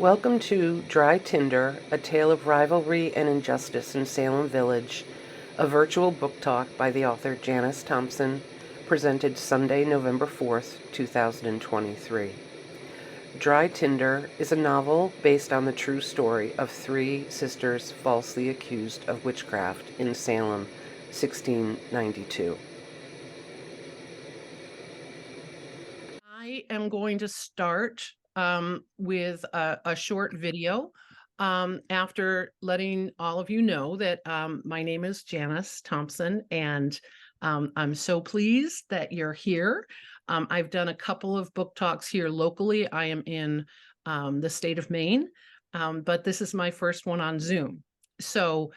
Welcome to Dry Tinder, a tale of rivalry and injustice in Salem Village, a virtual book talk by the author Janice Thompson, presented Sunday, November 4th, 2023. Dry Tinder is a novel based on the true story of three sisters falsely accused of witchcraft in Salem, 1692. I am going to start with a short video after letting all of you know that my name is Janice Thompson, and I'm so pleased that you're here. I've done a couple of book talks here locally. I am in the state of Maine, but this is my first one on Zoom. So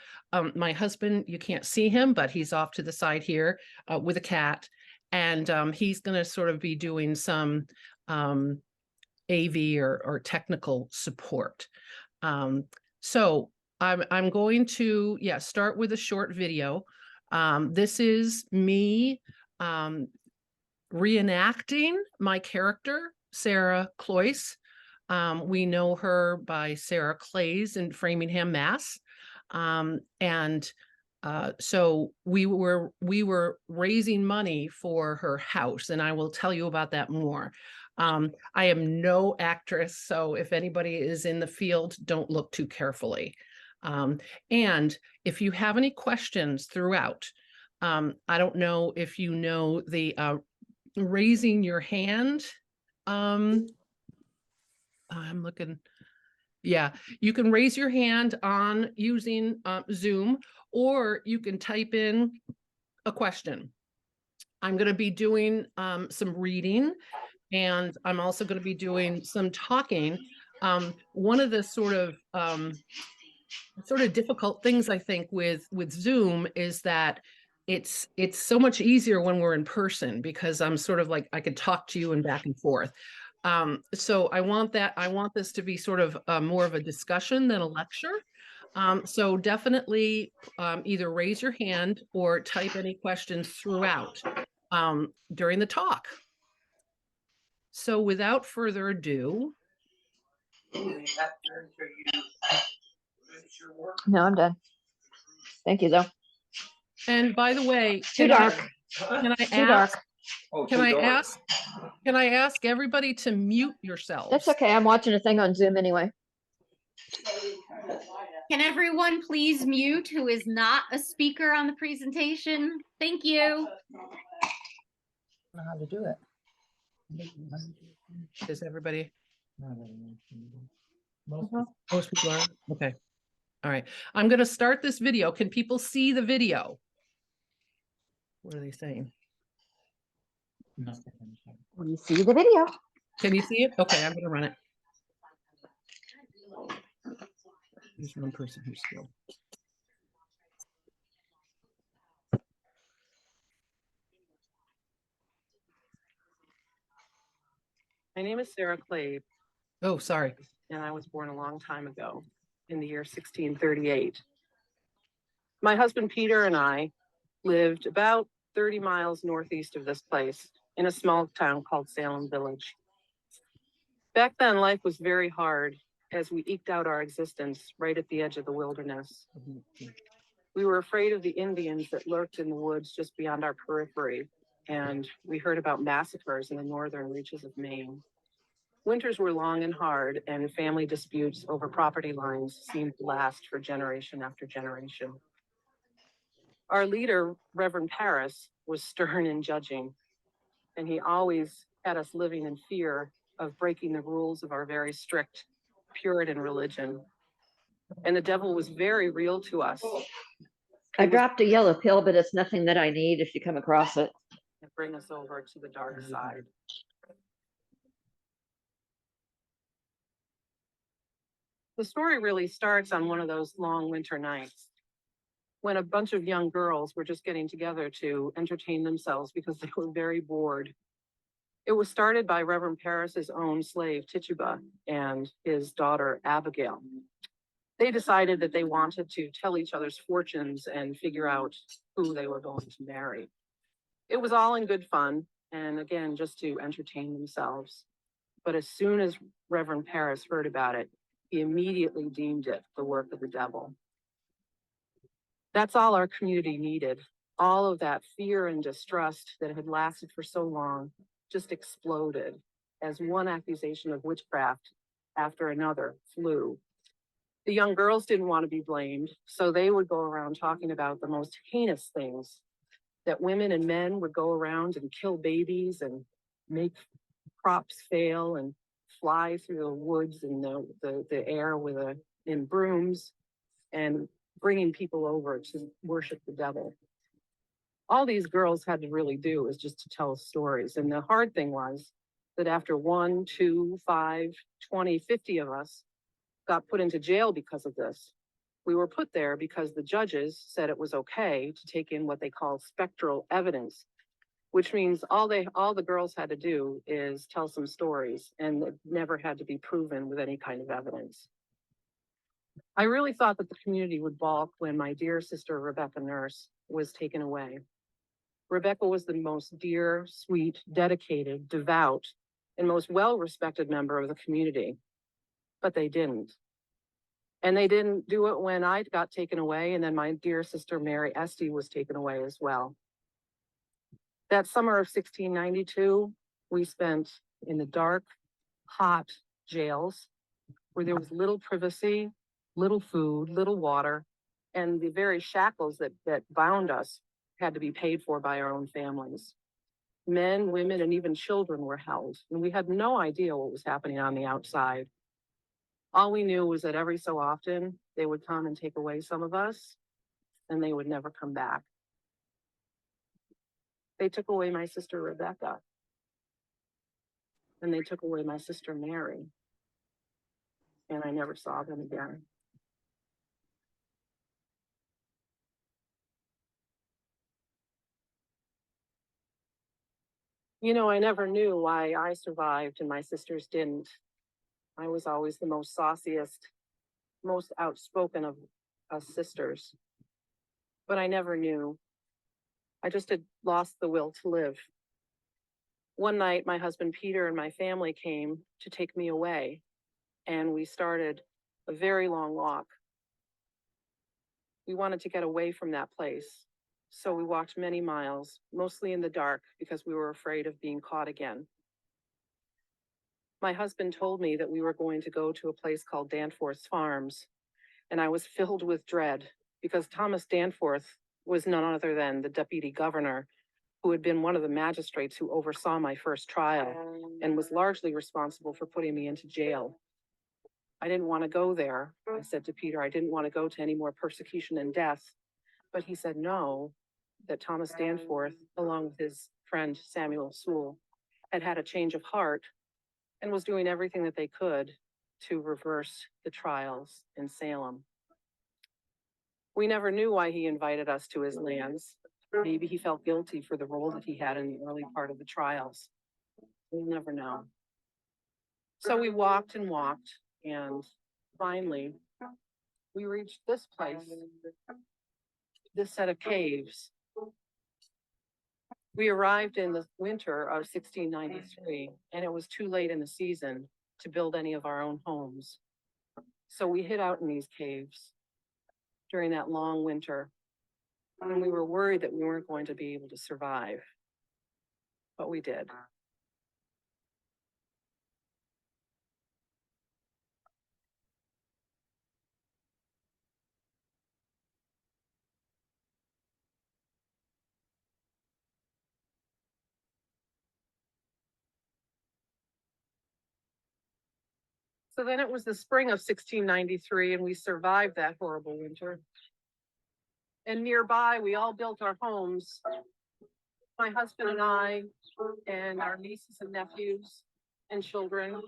my husband, you can't see him, but he's off to the side here with a cat. And he's going to sort of be doing some AV or technical support. So I'm going to start with a short video. This is me reenacting my character, Sarah Cloyce. We know her by Sarah Clays in Framingham, Mass. So we were raising money for her house, and I will tell you about that more. I am no actress, so if anybody is in the field, don't look too carefully. And if you have any questions throughout, I don't know if you know the raising your hand. I'm looking. Yeah, you can raise your hand on using Zoom, or you can type in a question. I'm going to be doing some reading, and I'm also going to be doing some talking. One of the sort of difficult things I think with Zoom is that it's so much easier when we're in person, because I'm sort of like I could talk to you and back and forth. So I want this to be sort of more of a discussion than a lecture. So definitely either raise your hand or type any questions throughout during the talk. So without further ado. No, I'm done. Thank you, though. And by the way, Too dark. Too dark. Can I ask everybody to mute yourselves? That's okay. I'm watching a thing on Zoom anyway. Can everyone please mute who is not a speaker on the presentation? Thank you. I don't know how to do it. Is everybody? Most people are. Okay. All right. I'm going to start this video. Can people see the video? What are they saying? We see the video. Can you see it? Okay, I'm going to run it. There's one person who's still. My name is Sarah Clay, Oh, sorry. and I was born a long time ago in the year 1638. My husband Peter and I lived about 30 miles northeast of this place in a small town called Salem Village. Back then, life was very hard as we eked out our existence right at the edge of the wilderness. We were afraid of the Indians that lurked in the woods just beyond our periphery, and we heard about massacres in the northern reaches of Maine. Winters were long and hard, and family disputes over property lines seemed to last for generation after generation. Our leader, Reverend Paris, was stern in judging, and he always had us living in fear of breaking the rules of our very strict Puritan religion. And the devil was very real to us. I dropped a yellow pill, but it's nothing that I need if you come across it. And bring us over to the dark side. The story really starts on one of those long winter nights when a bunch of young girls were just getting together to entertain themselves because they were very bored. It was started by Reverend Paris's own slave, Tituba, and his daughter, Abigail. They decided that they wanted to tell each other's fortunes and figure out who they were going to marry. It was all in good fun, and again, just to entertain themselves. But as soon as Reverend Paris heard about it, He immediately deemed it the work of the devil. That's all our community needed. All of that fear and distrust that had lasted for so long just exploded as one accusation of witchcraft after another flew. The young girls didn't want to be blamed, so they would go around talking about the most heinous things, that women and men would go around and kill babies and make crops fail and fly through the woods and the air in brooms and bringing people over to worship the devil. All these girls had to really do was just to tell stories. And the hard thing was that after 1, 2, 5, 20, 50 of us got put into jail because of this, we were put there because the judges said it was okay to take in what they call spectral evidence, which means all the girls had to do is tell some stories, and it never had to be proven with any kind of evidence. I really thought that the community would balk when my dear sister Rebecca Nurse was taken away. Rebecca was the most dear, sweet, dedicated, devout, and most well-respected member of the community, but they didn't. And they didn't do it when I got taken away, and then my dear sister Mary Esty was taken away as well. That summer of 1692, we spent in the dark, hot jails where there was little privacy, little food, little water, and the very shackles that bound us had to be paid for by our own families. Men, women, and even children were held, and we had no idea what was happening on the outside. All we knew was that every so often they would come and take away some of us, and they would never come back. They took away my sister Rebecca, and they took away my sister Mary, and I never saw them again. You know, I never knew why I survived and my sisters didn't. I was always the most sauciest, most outspoken of us sisters. But I never knew. I just had lost the will to live. One night, my husband Peter and my family came to take me away, and we started a very long walk. We wanted to get away from that place, so we walked many miles, mostly in the dark, because we were afraid of being caught again. My husband told me that we were going to go to a place called Danforth's Farms, and I was filled with dread because Thomas Danforth was none other than the deputy governor, who had been one of the magistrates who oversaw my first trial and was largely responsible for putting me into jail. I didn't want to go there. I said to Peter, I didn't want to go to any more persecution and death. But he said no, that Thomas Danforth, along with his friend Samuel Sewell, had had a change of heart and was doing everything that they could to reverse the trials in Salem. We never knew why he invited us to his lands. Maybe he felt guilty for the role that he had in the early part of the trials. We'll never know. So we walked and walked, and finally, we reached this place, this set of caves. We arrived in the winter of 1693, and it was too late in the season to build any of our own homes. So we hid out in these caves during that long winter, and we were worried that we weren't going to be able to survive, but we did. So then it was the spring of 1693, and we survived that horrible winter. And nearby, we all built our homes. My husband and I, and our nieces and nephews and children.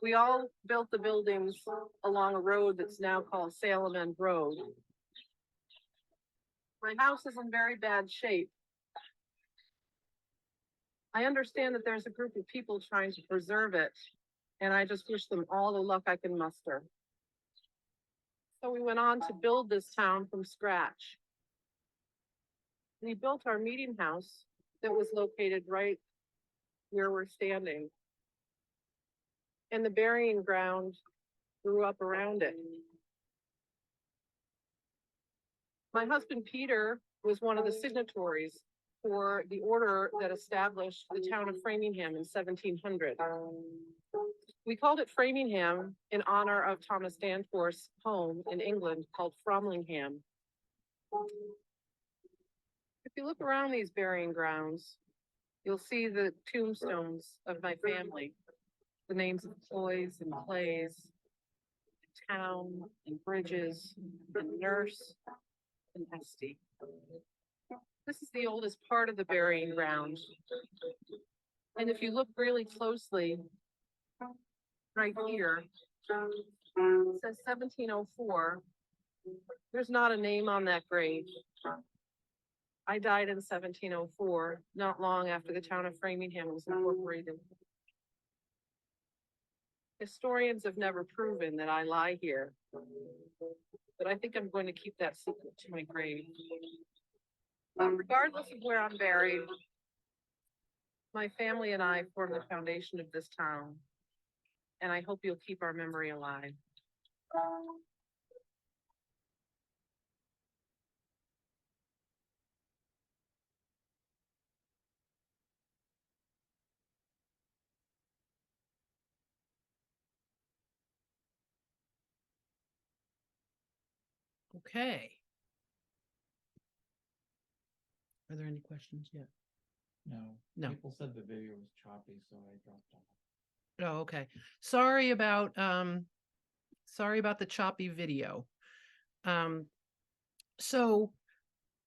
We all built the buildings along a road that's now called Salem End Road. My house is in very bad shape. I understand that there's a group of people trying to preserve it, and I just wish them all the luck I can muster. So we went on to build this town from scratch. We built our meeting house that was located right where we're standing. And the burying ground grew up around it. My husband, Peter, was one of the signatories for the order that established the town of Framingham in 1700. We called it Framingham in honor of Thomas Danforth's home in England called Framlingham. If you look around these burying grounds, you'll see the tombstones of my family, the names of Cloys and Clays, town and bridges, and nurse and Esty. This is the oldest part of the burying ground. And if you look really closely, right here, it says 1704. There's not a name on that grave. I died in 1704, not long after the town of Framingham was incorporated. Historians have never proven that I lie here, but I think I'm going to keep that secret to my grave. Regardless of where I'm buried, my family and I form the foundation of this town, and I hope you'll keep our memory alive. Okay. Are there any questions yet? No. No. People said the video was choppy, so I dropped off. Oh, okay. Sorry about the choppy video. So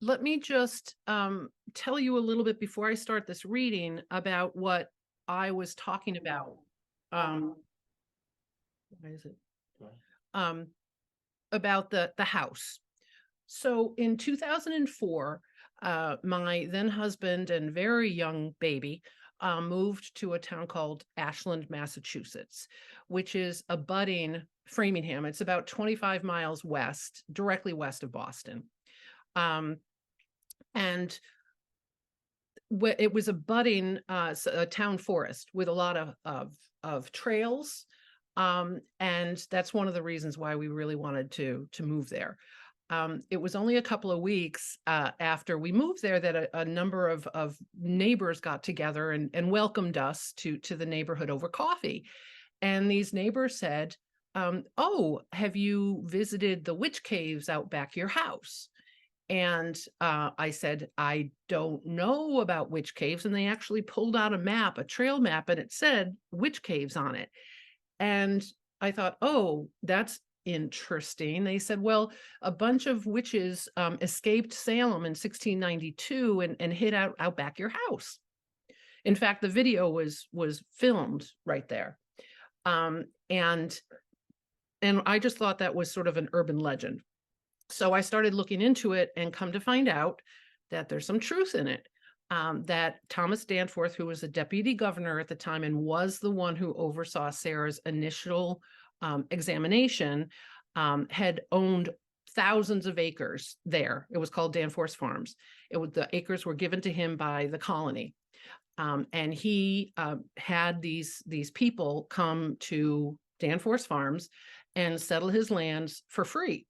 let me just tell you a little bit before I start this reading about what I was talking about. Why is it? Go ahead. About the house. So in 2004, my then husband and very young baby moved to a town called Ashland, Massachusetts, which is abutting Framingham. It's about 25 miles west, directly west of Boston. And it was abutting a town forest with a lot of trails. And that's one of the reasons why we really wanted to move there. It was only a couple of weeks after we moved there that a number of neighbors got together and welcomed us to the neighborhood over coffee. And these neighbors said, oh, have you visited the witch caves out back your house? And I said, I don't know about witch caves. And they actually pulled out a map, a trail map, and it said witch caves on it. And I thought, oh, that's interesting. They said, well, a bunch of witches escaped Salem in 1692 and hid out back your house. In fact, the video was filmed right there. And I just thought that was sort of an urban legend. So I started looking into it and come to find out that there's some truth in it. That Thomas Danforth, who was a deputy governor at the time and was the one who oversaw Sarah's initial examination, had owned thousands of acres there. It was called Danforth Farms. The acres were given to him by the colony. And he had these people come to Danforth Farms and settle his lands for free.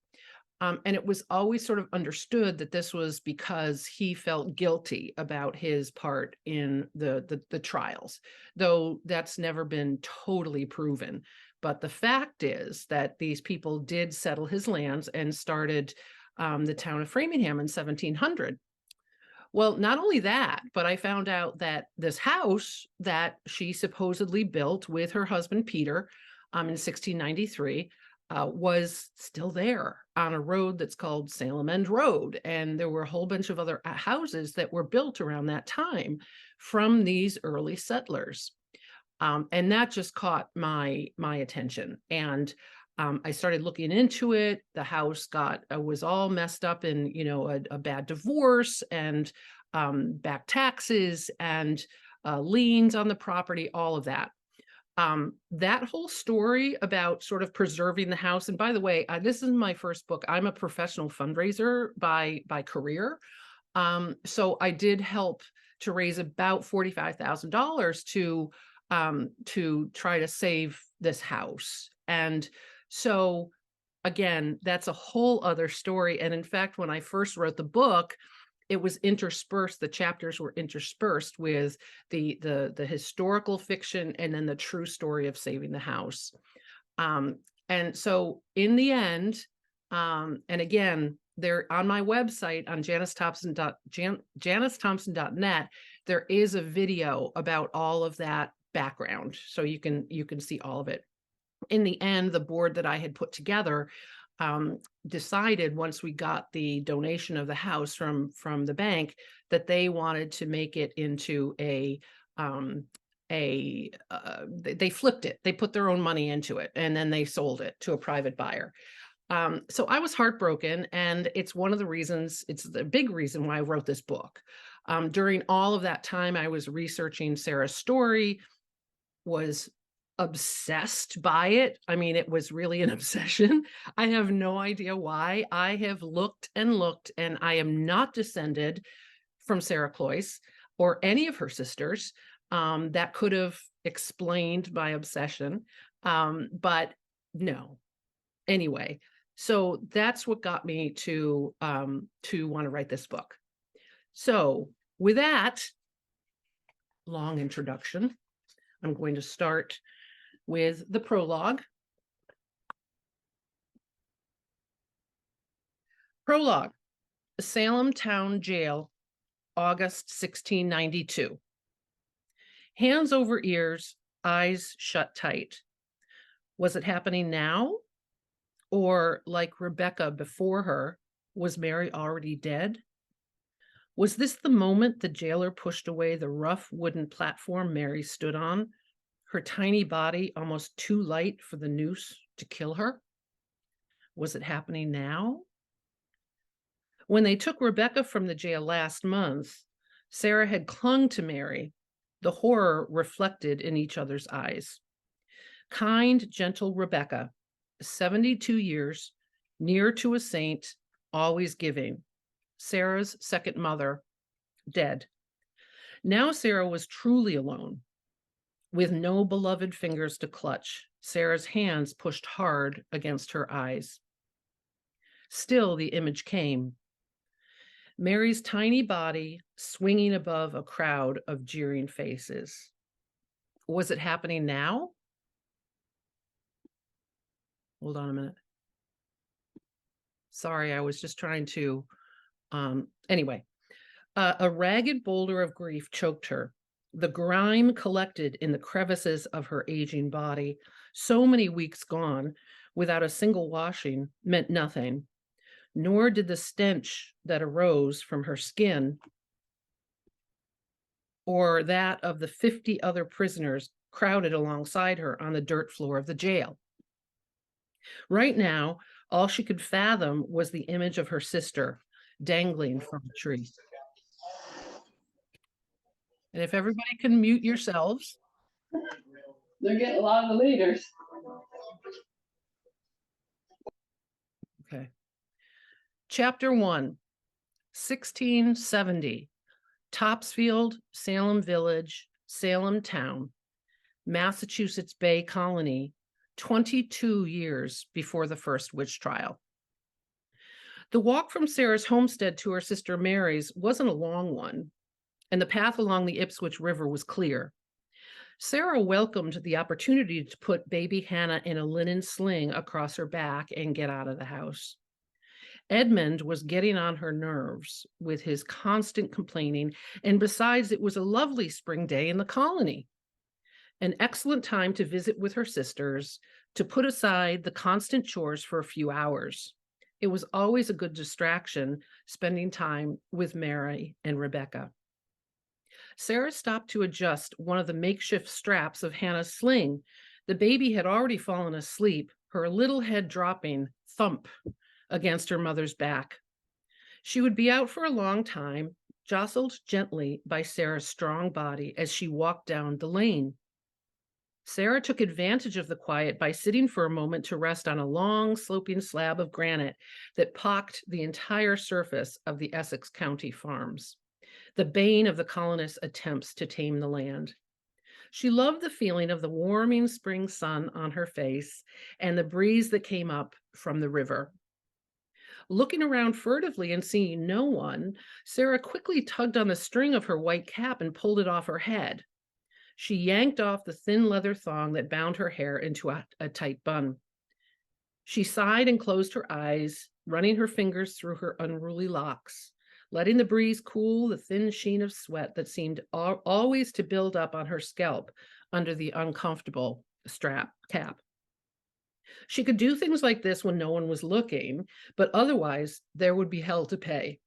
And it was always sort of understood that this was because he felt guilty about his part in the trials, though that's never been totally proven. But the fact is that these people did settle his lands and started the town of Framingham in 1700. Well, not only that, but I found out that this house that she supposedly built with her husband, Peter, in 1693, was still there on a road that's called Salem End Road. And there were a whole bunch of other houses that were built around that time from these early settlers. And that just caught my attention. And I started looking into it. The house was all messed up in, a bad divorce and back taxes and liens on the property, all of that. That whole story about sort of preserving the house. And by the way, this is my first book. I'm a professional fundraiser by career. So I did help to raise about $45,000 to try to save this house. And So again, that's a whole other story. And in fact, when I first wrote the book, it was interspersed, the chapters were interspersed with the historical fiction and then the true story of saving the house. And so in the end, and again, they're on my website on JaniceThompson.net, there is a video about all of that background. So you can see all of it. In the end, the board that I had put together decided, once we got the donation of the house from the bank, that they wanted to make it into they flipped it. They put their own money into it, and then they sold it to a private buyer. So I was heartbroken, and it's one of the reasons, it's the big reason why I wrote this book. During all of that time, I was researching Sarah's story, was obsessed by it. I mean, it was really an obsession. I have no idea why. I have looked and looked, and I am not descended from Sarah Cloyce or any of her sisters. That could have explained my obsession, but no. Anyway, so that's what got me to want to write this book. So with that long introduction, I'm going to start with the prologue. Prologue, Salem Town Jail, August 1692. Hands over ears, eyes shut tight. Was it happening now? Or, like Rebecca before her, was Mary already dead? Was this the moment the jailer pushed away the rough wooden platform Mary stood on, her tiny body almost too light for the noose to kill her? Was it happening now? When they took Rebecca from the jail last month, Sarah had clung to Mary, the horror reflected in each other's eyes. Kind, gentle Rebecca, 72 years, near to a saint, always giving. Sarah's second mother, dead. Now Sarah was truly alone, with no beloved fingers to clutch, Sarah's hands pushed hard against her eyes. Still, the image came. Mary's tiny body swinging above a crowd of jeering faces. Was it happening now? Hold on a minute. Sorry, I was just trying to, anyway. A ragged boulder of grief choked her. The grime collected in the crevices of her aging body, so many weeks gone without a single washing, meant nothing, nor did the stench that arose from her skin or that of the 50 other prisoners crowded alongside her on the dirt floor of the jail. Right now, all she could fathom was the image of her sister dangling from a tree. And if everybody can mute yourselves. They're getting a lot of the leaders. Okay. Chapter 1, 1670, Topsfield, Salem Village, Salem Town, Massachusetts Bay Colony, 22 years before the first witch trial. The walk from Sarah's homestead to her sister Mary's wasn't a long one, and the path along the Ipswich River was clear. Sarah welcomed the opportunity to put baby Hannah in a linen sling across her back and get out of the house. Edmund was getting on her nerves with his constant complaining, and besides, it was a lovely spring day in the colony. An excellent time to visit with her sisters, to put aside the constant chores for a few hours. It was always a good distraction, spending time with Mary and Rebecca. Sarah stopped to adjust one of the makeshift straps of Hannah's sling. The baby had already fallen asleep, her little head dropping, thump, against her mother's back. She would be out for a long time, jostled gently by Sarah's strong body as she walked down the lane. Sarah took advantage of the quiet by sitting for a moment to rest on a long, sloping slab of granite that pocked the entire surface of the Essex County farms, the bane of the colonists' attempts to tame the land. She loved the feeling of the warming spring sun on her face and the breeze that came up from the river. Looking around furtively and seeing no one, Sarah quickly tugged on the string of her white cap and pulled it off her head. She yanked off the thin leather thong that bound her hair into a tight bun. She sighed and closed her eyes, running her fingers through her unruly locks, letting the breeze cool the thin sheen of sweat that seemed always to build up on her scalp under the uncomfortable strap cap. She could do things like this when no one was looking, but otherwise there would be hell to pay.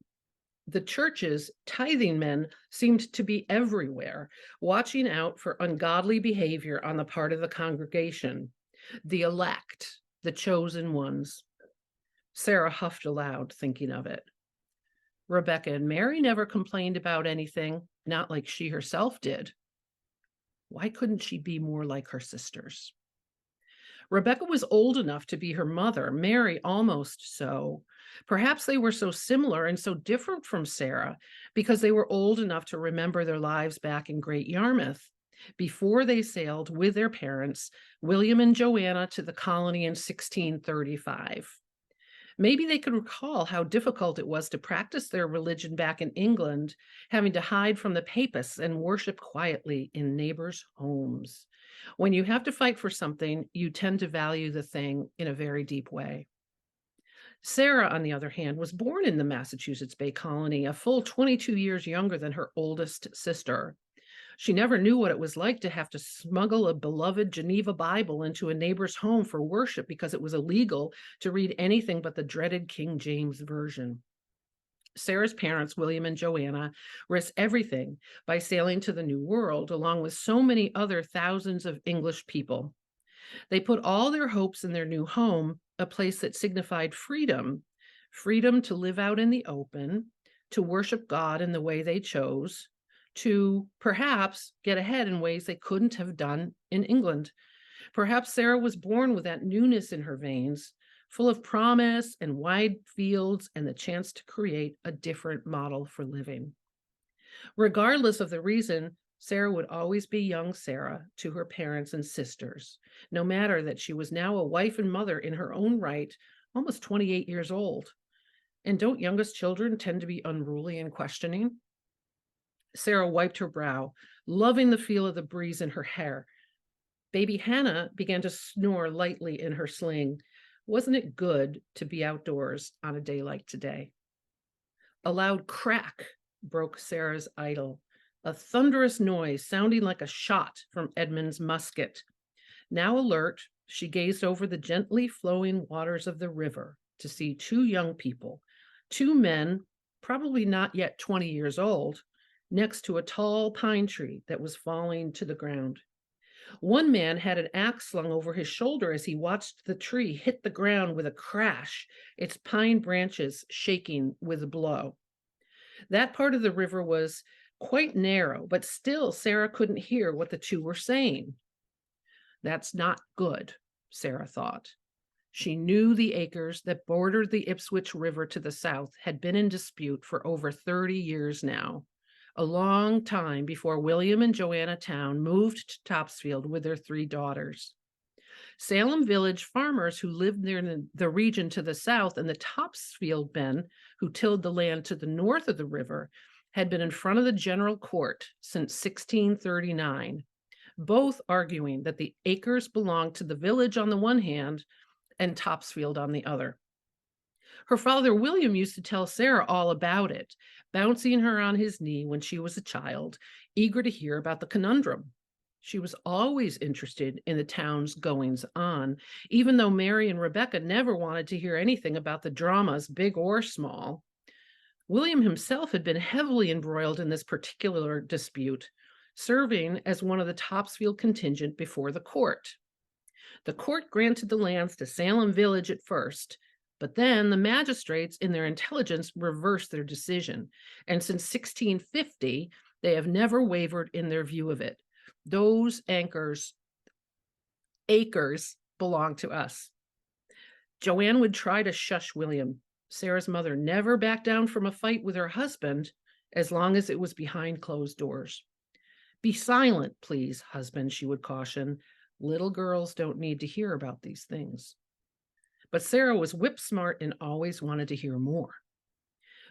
The church's tithing men seemed to be everywhere, watching out for ungodly behavior on the part of the congregation, the elect, the chosen ones. Sarah huffed aloud, thinking of it. Rebecca and Mary never complained about anything, not like she herself did. Why couldn't she be more like her sisters? Rebecca was old enough to be her mother, Mary almost so. Perhaps they were so similar and so different from Sarah because they were old enough to remember their lives back in Great Yarmouth before they sailed with their parents, William and Joanna, to the colony in 1635. Maybe they could recall how difficult it was to practice their religion back in England, having to hide from the papists and worship quietly in neighbors' homes. When you have to fight for something, you tend to value the thing in a very deep way. Sarah, on the other hand, was born in the Massachusetts Bay Colony, a full 22 years younger than her oldest sister. She never knew what it was like to have to smuggle a beloved Geneva Bible into a neighbor's home for worship because it was illegal to read anything but the dreaded King James Version. Sarah's parents, William and Joanna, risked everything by sailing to the New World, along with so many other thousands of English people. They put all their hopes in their new home, a place that signified freedom, freedom to live out in the open, to worship God in the way they chose, to perhaps get ahead in ways they couldn't have done in England. Perhaps Sarah was born with that newness in her veins, full of promise and wide fields and the chance to create a different model for living. Regardless of the reason, Sarah would always be young Sarah to her parents and sisters, no matter that she was now a wife and mother in her own right, almost 28 years old. And don't youngest children tend to be unruly and questioning? Sarah wiped her brow, loving the feel of the breeze in her hair. Baby Hannah began to snore lightly in her sling. Wasn't it good to be outdoors on a day like today? A loud crack broke Sarah's idyll, a thunderous noise sounding like a shot from Edmund's musket. Now alert, she gazed over the gently flowing waters of the river to see two young people, two men, probably not yet 20 years old, next to a tall pine tree that was falling to the ground. One man had an axe slung over his shoulder as he watched the tree hit the ground with a crash, its pine branches shaking with a blow. That part of the river was quite narrow, but still Sarah couldn't hear what the two were saying. That's not good, Sarah thought. She knew the acres that bordered the Ipswich River to the south had been in dispute for over 30 years now, a long time before William and Joanna Town moved to Topsfield with their 3 daughters. Salem Village farmers who lived near the region to the south and the Topsfield men who tilled the land to the north of the river had been in front of the general court since 1639, both arguing that the acres belonged to the village on the one hand and Topsfield on the other. Her father, William, used to tell Sarah all about it, bouncing her on his knee when she was a child, eager to hear about the conundrum. She was always interested in the town's goings on, even though Mary and Rebecca never wanted to hear anything about the dramas, big or small. William himself had been heavily embroiled in this particular dispute, serving as one of the Topsfield contingent before the court. The court granted the lands to Salem Village at first, but then the magistrates, in their intelligence, reversed their decision. And since 1650, they have never wavered in their view of it. Those acres belong to us. Joanne would try to shush William. Sarah's mother never backed down from a fight with her husband as long as it was behind closed doors. "Be silent, please, husband," she would caution. "Little girls don't need to hear about these things." But Sarah was whip smart and always wanted to hear more.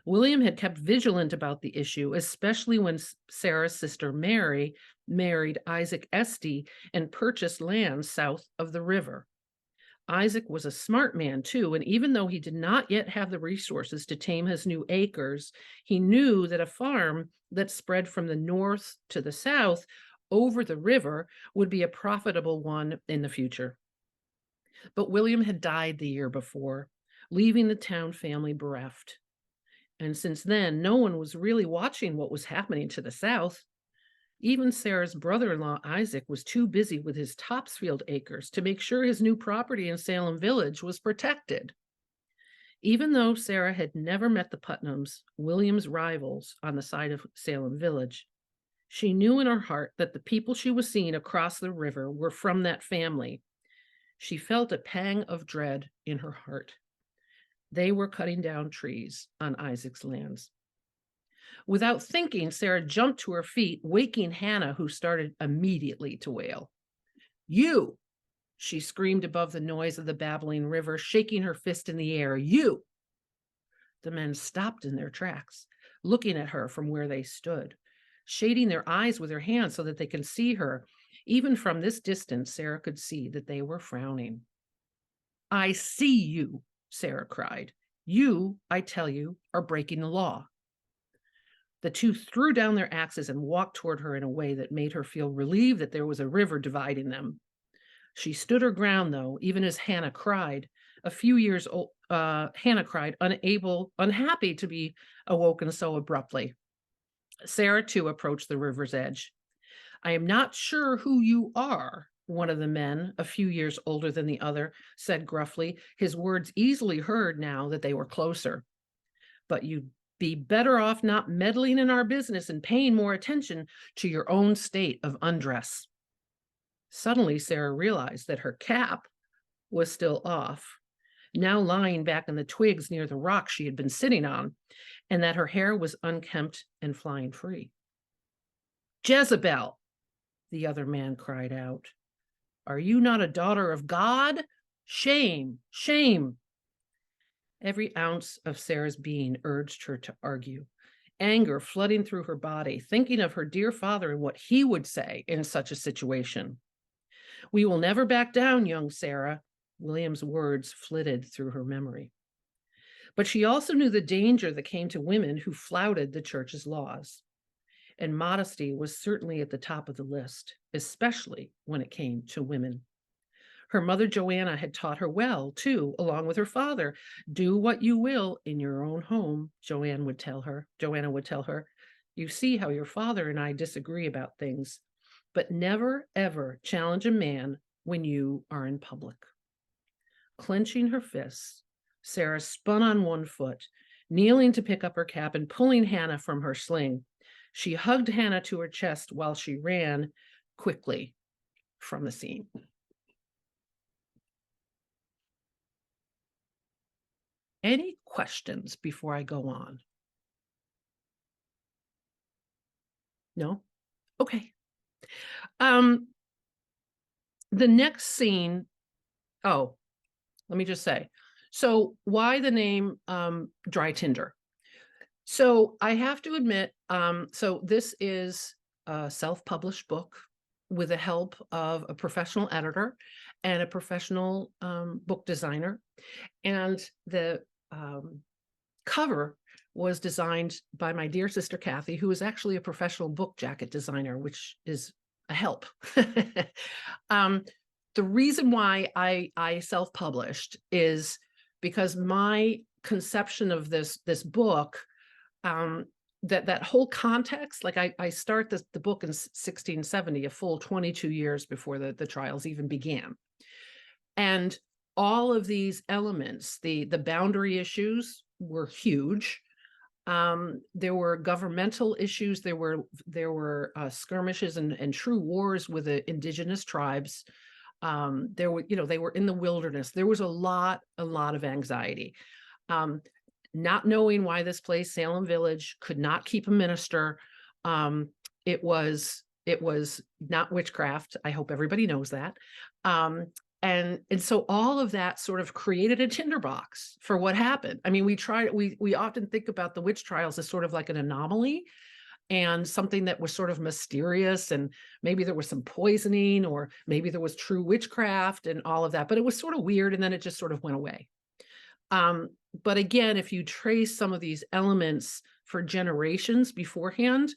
William had kept vigilant about the issue, especially when Sarah's sister Mary married Isaac Estey and purchased land south of the river. Isaac was a smart man too, and even though he did not yet have the resources to tame his new acres, he knew that a farm that spread from the north to the south over the river would be a profitable one in the future. But William had died the year before, leaving the town family bereft. And since then, no one was really watching what was happening to the south. Even Sarah's brother-in-law, Isaac, was too busy with his Topsfield acres to make sure his new property in Salem Village was protected. Even though Sarah had never met the Putnams, William's rivals on the side of Salem Village, she knew in her heart that the people she was seeing across the river were from that family. She felt a pang of dread in her heart. They were cutting down trees on Isaac's lands. Without thinking, Sarah jumped to her feet, waking Hannah, who started immediately to wail. "You!" she screamed above the noise of the babbling river, shaking her fist in the air. "You!" The men stopped in their tracks, looking at her from where they stood, shading their eyes with their hands so that they could see her. Even from this distance, Sarah could see that they were frowning. "I see you," Sarah cried. "You, I tell you, are breaking the law." The two threw down their axes and walked toward her in a way that made her feel relieved that there was a river dividing them. She stood her ground, though, even as Hannah cried. A few years old, Hannah cried, unhappy to be awoken so abruptly. Sarah, too, approached the river's edge. "I am not sure who you are," one of the men, a few years older than the other, said gruffly, his words easily heard now that they were closer. "But you'd be better off not meddling in our business and paying more attention to your own state of undress." Suddenly, Sarah realized that her cap was still off, now lying back in the twigs near the rock she had been sitting on, and that her hair was unkempt and flying free. "Jezebel!" the other man cried out. "Are you not a daughter of God? Shame, shame!" Every ounce of Sarah's being urged her to argue, anger flooding through her body, thinking of her dear father and what he would say in such a situation. "We will never back down, young Sarah," William's words flitted through her memory. But she also knew the danger that came to women who flouted the church's laws. And modesty was certainly at the top of the list, especially when it came to women. Her mother, Joanna, had taught her well, too, along with her father. "Do what you will in your own home," Joanna would tell her. "You see how your father and I disagree about things, but never, ever challenge a man when you are in public." Clenching her fists, Sarah spun on one foot, kneeling to pick up her cap and pulling Hannah from her sling. She hugged Hannah to her chest while she ran quickly from the scene. Any questions before I go on? No? Okay. The next scene, let me just say, so why the name Dry Tinder? So I have to admit, so this is a self-published book with the help of a professional editor and a professional book designer. And the cover was designed by my dear sister Kathy, who is actually a professional book jacket designer, which is a help. The reason why I self-published is because my conception of this book, that whole context, like I start the book in 1670, a full 22 years before the trials even began. And all of these elements, the boundary issues were huge. There were governmental issues. There were skirmishes and true wars with the indigenous tribes. They were in the wilderness. There was a lot of anxiety. Not knowing why this place, Salem Village, could not keep a minister. It was It was not witchcraft. I hope everybody knows that. And so all of that sort of created a tinderbox for what happened. I mean, we often think about the witch trials as sort of like an anomaly and something that was sort of mysterious, and maybe there was some poisoning, or maybe there was true witchcraft and all of that, but it was sort of weird, and then it just sort of went away. But again, if you trace some of these elements for generations beforehand,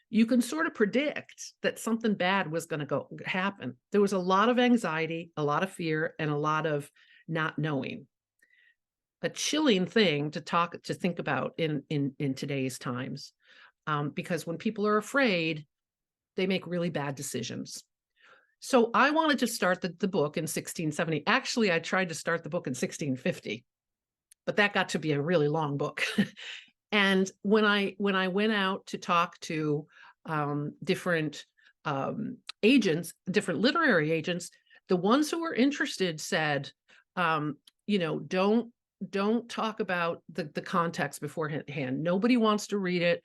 you can sort of predict that something bad was going to happen. There was a lot of anxiety, a lot of fear, and a lot of not knowing. A chilling thing to think about in today's times, because when people are afraid, they make really bad decisions. So I wanted to start the book in 1670. Actually, I tried to start the book in 1650, but that got to be a really long book. And when I went out to talk to different agents, different literary agents, the ones who were interested said, don't talk about the context beforehand. Nobody wants to read it.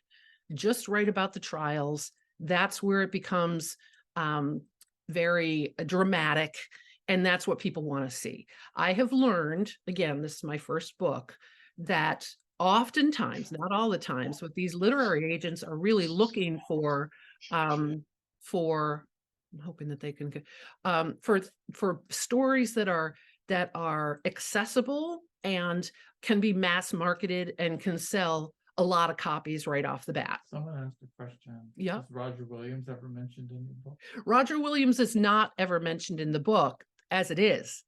Just write about the trials. That's where it becomes very dramatic, and that's what people want to see. I have learned, again, this is my first book, that oftentimes, not all the times, but these literary agents are really looking for I'm hoping that they can get for stories that are accessible and can be mass marketed and can sell a lot of copies right off the bat. Someone asked a question. Yeah. Is Roger Williams ever mentioned in the book? Roger Williams is not ever mentioned in the book as it is,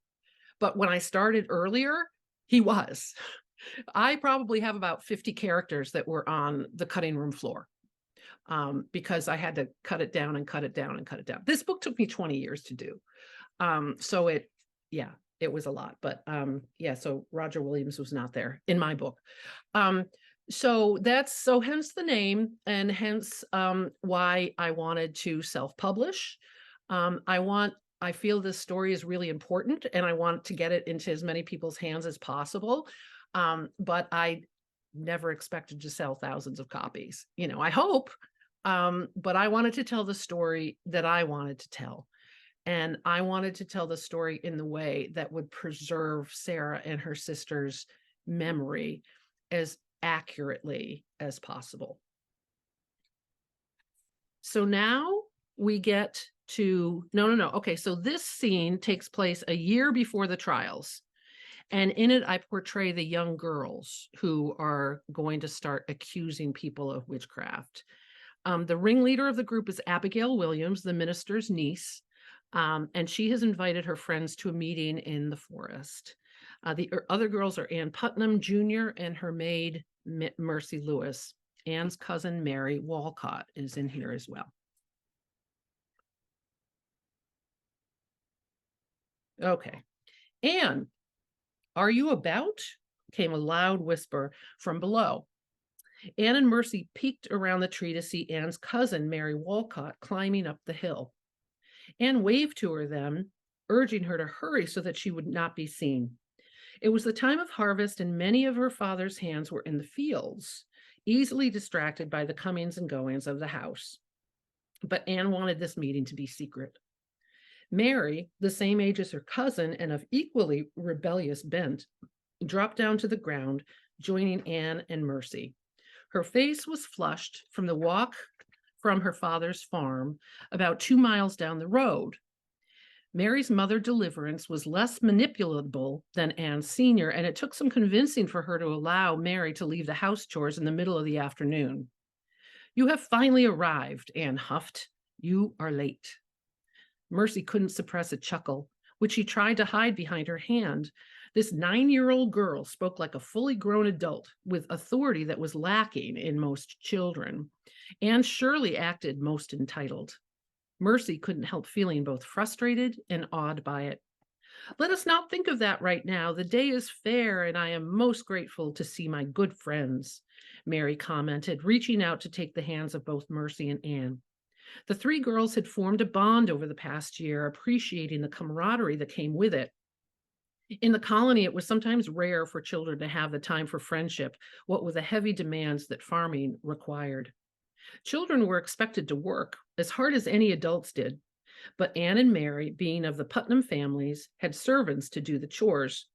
but when I started earlier, he was. I probably have about 50 characters that were on the cutting room floor, because I had to cut it down and cut it down and cut it down. This book took me 20 years to do. So it was a lot, but so Roger Williams was not there in my book. So hence the name, and hence why I wanted to self-publish. I feel this story is really important, and I want to get it into as many people's hands as possible. But I never expected to sell thousands of copies. I hope, but I wanted to tell the story that I wanted to tell. And I wanted to tell the story in the way that would preserve Sarah and her sister's memory as accurately as possible. So now we get to, no. Okay, so this scene takes place a year before the trials. And in it, I portray the young girls who are going to start accusing people of witchcraft. The ringleader of the group is Abigail Williams, the minister's niece, and she has invited her friends to a meeting in the forest. The other girls are Ann Putnam Jr. and her maid, Mercy Lewis. Ann's cousin, Mary Walcott, is in here as well. Okay. Anne, are you about? Came a loud whisper from below. Anne and Mercy peeked around the tree to see Anne's cousin, Mary Walcott, climbing up the hill. Anne waved to her then, urging her to hurry so that she would not be seen. It was the time of harvest, and many of her father's hands were in the fields, easily distracted by the comings and goings of the house. But Anne wanted this meeting to be secret. Mary, the same age as her cousin and of equally rebellious bent, dropped down to the ground, joining Anne and Mercy. Her face was flushed from the walk from her father's farm about 2 miles down the road. Mary's mother, Deliverance, was less manipulable than Anne Sr., and it took some convincing for her to allow Mary to leave the house chores in the middle of the afternoon. "You have finally arrived," Anne huffed. "You are late." Mercy couldn't suppress a chuckle, which she tried to hide behind her hand. This 9-year-old girl spoke like a fully grown adult, with authority that was lacking in most children. Anne surely acted most entitled. Mercy couldn't help feeling both frustrated and awed by it. "Let us not think of that right now. The day is fair, and I am most grateful to see my good friends," Mary commented, reaching out to take the hands of both Mercy and Anne. The 3 girls had formed a bond over the past year, appreciating the camaraderie that came with it. In the colony, it was sometimes rare for children to have the time for friendship, what with the heavy demands that farming required. Children were expected to work as hard as any adults did, but Anne and Mary, being of the Putnam families, had servants to do the chores.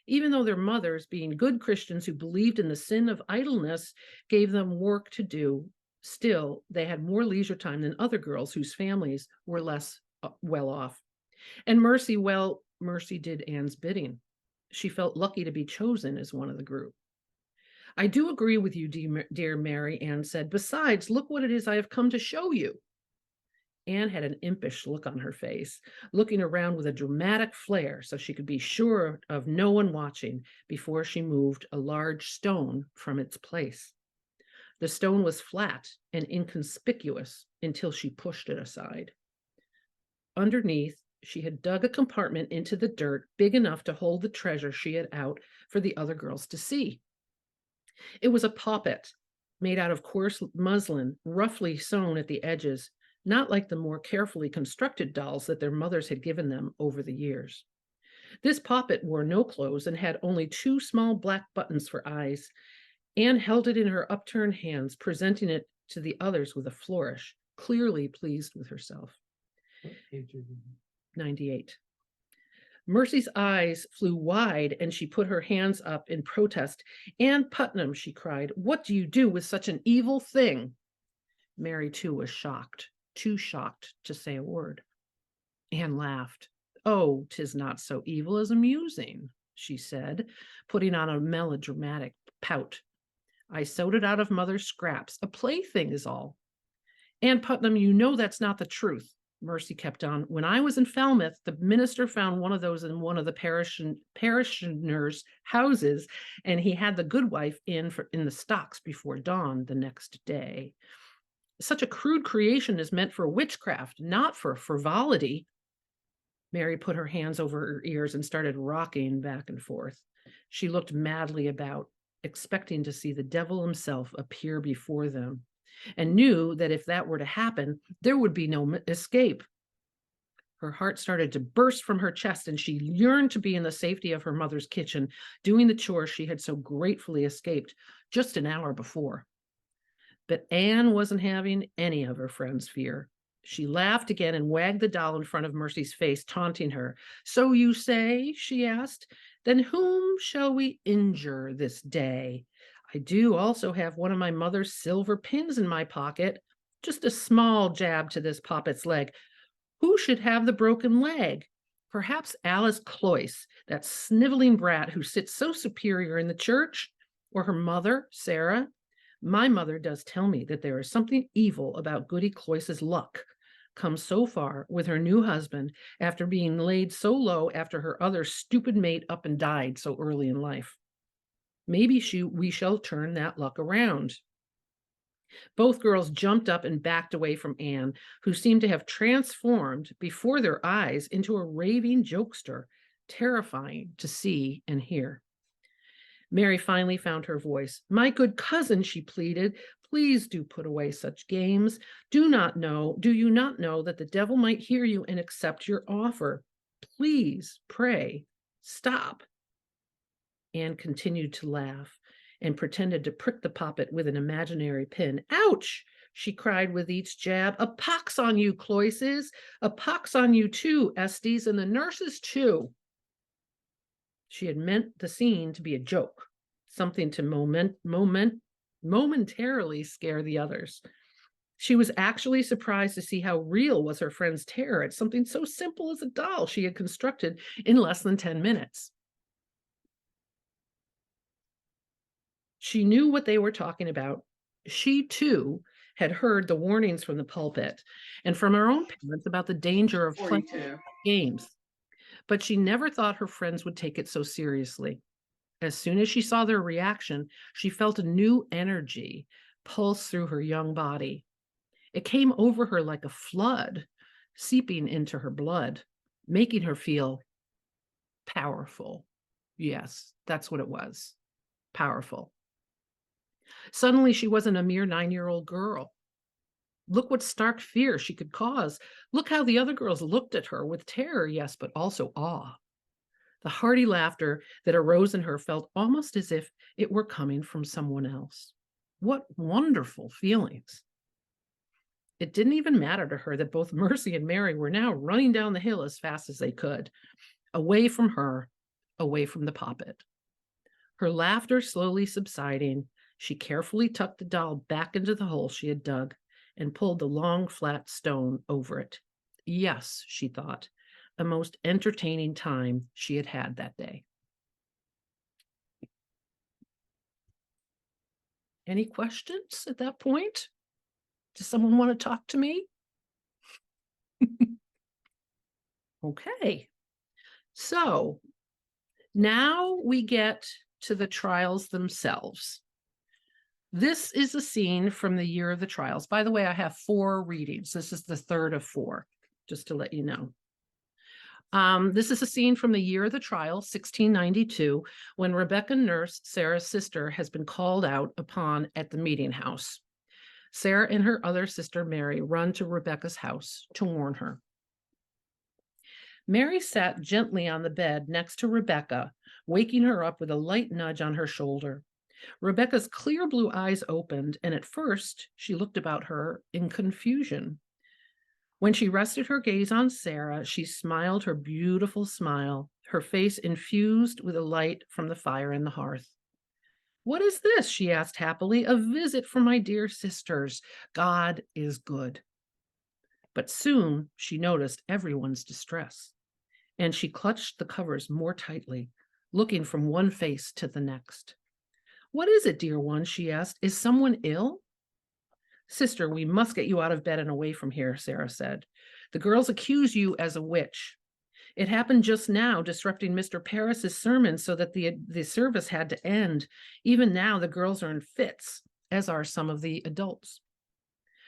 Even though their mothers, being good Christians who believed in the sin of idleness, gave them work to do, still they had more leisure time than other girls whose families were less well off. And Mercy did Anne's bidding. She felt lucky to be chosen as one of the group. I do agree with you, dear Mary, Anne said. Besides, look what it is I have come to show you. Anne had an impish look on her face, looking around with a dramatic flair so she could be sure of no one watching before she moved a large stone from its place. The stone was flat and inconspicuous until she pushed it aside. Underneath, she had dug a compartment into the dirt big enough to hold the treasure she had out for the other girls to see. It was a poppet made out of coarse muslin, roughly sewn at the edges, not like the more carefully constructed dolls that their mothers had given them over the years. This poppet wore no clothes and had only 2 small black buttons for eyes. Anne held it in her upturned hands, presenting it to the others with a flourish, clearly pleased with herself. What page are you 98. Mercy's eyes flew wide and she put her hands up in protest. Anne Putnam, she cried, what do you do with such an evil thing? Mary, too, was shocked, too shocked to say a word. Anne laughed. Oh, 'tis not so evil as amusing, she said, putting on a melodramatic pout. I sewed it out of mother's scraps. A plaything is all. Anne Putnam, you know that's not the truth. Mercy kept on. When I was in Falmouth, the minister found one of those in one of the parishioners' houses, and he had the good wife in the stocks before dawn the next day. Such a crude creation is meant for witchcraft, not for frivolity. Mary put her hands over her ears and started rocking back and forth. She looked madly about, expecting to see the devil himself appear before them, and knew that if that were to happen, there would be no escape. Her heart started to burst from her chest, and she yearned to be in the safety of her mother's kitchen, doing the chores she had so gratefully escaped just an hour before. But Anne wasn't having any of her friend's fear. She laughed again and wagged the doll in front of Mercy's face, taunting her. So you say, she asked, then whom shall we injure this day? I do also have one of my mother's silver pins in my pocket, just a small jab to this poppet's leg. Who should have the broken leg? Perhaps Alice Cloyce, that sniveling brat who sits so superior in the church, or her mother, Sarah. My mother does tell me that there is something evil about Goody Cloyce's luck, come so far with her new husband after being laid so low after her other stupid mate up and died so early in life. Maybe we shall turn that luck around. Both girls jumped up and backed away from Anne, who seemed to have transformed before their eyes into a raving jokester, terrifying to see and hear. Mary finally found her voice. My good cousin, she pleaded, please do put away such games. Do you not know that the devil might hear you and accept your offer? Please, pray, stop. Anne continued to laugh and pretended to prick the poppet with an imaginary pin. Ouch, she cried with each jab. A pox on you, Cloyces. A pox on you too, Estes, and the nurses too. She had meant the scene to be a joke, something to momentarily scare the others. She was actually surprised to see how real was her friend's terror at something so simple as a doll she had constructed in less than 10 minutes. She knew what they were talking about. She, too, had heard the warnings from the pulpit and from her own parents about the danger of playing games. But she never thought her friends would take it so seriously. As soon as she saw their reaction, she felt a new energy pulse through her young body. It came over her like a flood, seeping into her blood, making her feel powerful. Yes, that's what it was. Powerful. Suddenly, she wasn't a mere 9-year-old girl. Look what stark fear she could cause. Look how the other girls looked at her with terror, yes, but also awe. The hearty laughter that arose in her felt almost as if it were coming from someone else. What wonderful feelings. It didn't even matter to her that both Mercy and Mary were now running down the hill as fast as they could, away from her, away from the poppet. Her laughter slowly subsiding, she carefully tucked the doll back into the hole she had dug and pulled the long, flat stone over it. Yes, she thought, a most entertaining time she had had that day. Any questions at that point? Does someone want to talk to me? Okay. So now we get to the trials themselves. This is a scene from the year of the trials. By the way, I have 4 readings. This is the third of 4, just to let you know. This is a scene from the year of the trial, 1692, when Rebecca Nurse, Sarah's sister, has been called out upon at the meeting house. Sarah and her other sister, Mary, run to Rebecca's house to warn her. Mary sat gently on the bed next to Rebecca, waking her up with a light nudge on her shoulder. Rebecca's clear blue eyes opened, and at first she looked about her in confusion. When she rested her gaze on Sarah, she smiled her beautiful smile, her face infused with a light from the fire in the hearth. "What is this?" she asked happily. "A visit from my dear sisters. God is good." But soon she noticed everyone's distress, and she clutched the covers more tightly, looking from one face to the next. "What is it, dear one?" she asked. "Is someone ill?" "Sister, we must get you out of bed and away from here," Sarah said. "The girls accuse you as a witch. It happened just now, disrupting Mr. Parris's sermon so that the service had to end. Even now, the girls are in fits, as are some of the adults."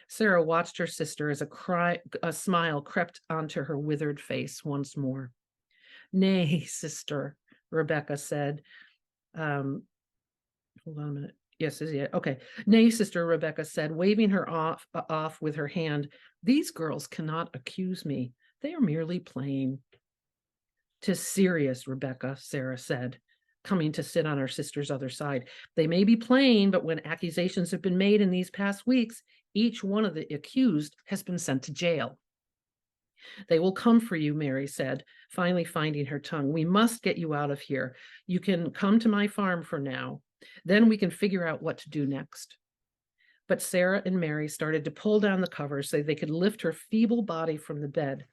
Sarah watched her sister as a smile crept onto her withered face once more. "Nay, sister," Rebecca said. Hold on a minute. Yes, is it? Okay. "Nay, sister," Rebecca said, waving her off with her hand. "These girls cannot accuse me. They are merely playing." "'Tis serious, Rebecca," Sarah said, coming to sit on her sister's other side. "They may be playing, but when accusations have been made in these past weeks, each one of the accused has been sent to jail." "They will come for you," Mary said, finally finding her tongue. "We must get you out of here. You can come to my farm for now. Then we can figure out what to do next." But Sarah and Mary started to pull down the covers so they could lift her feeble body from the bed.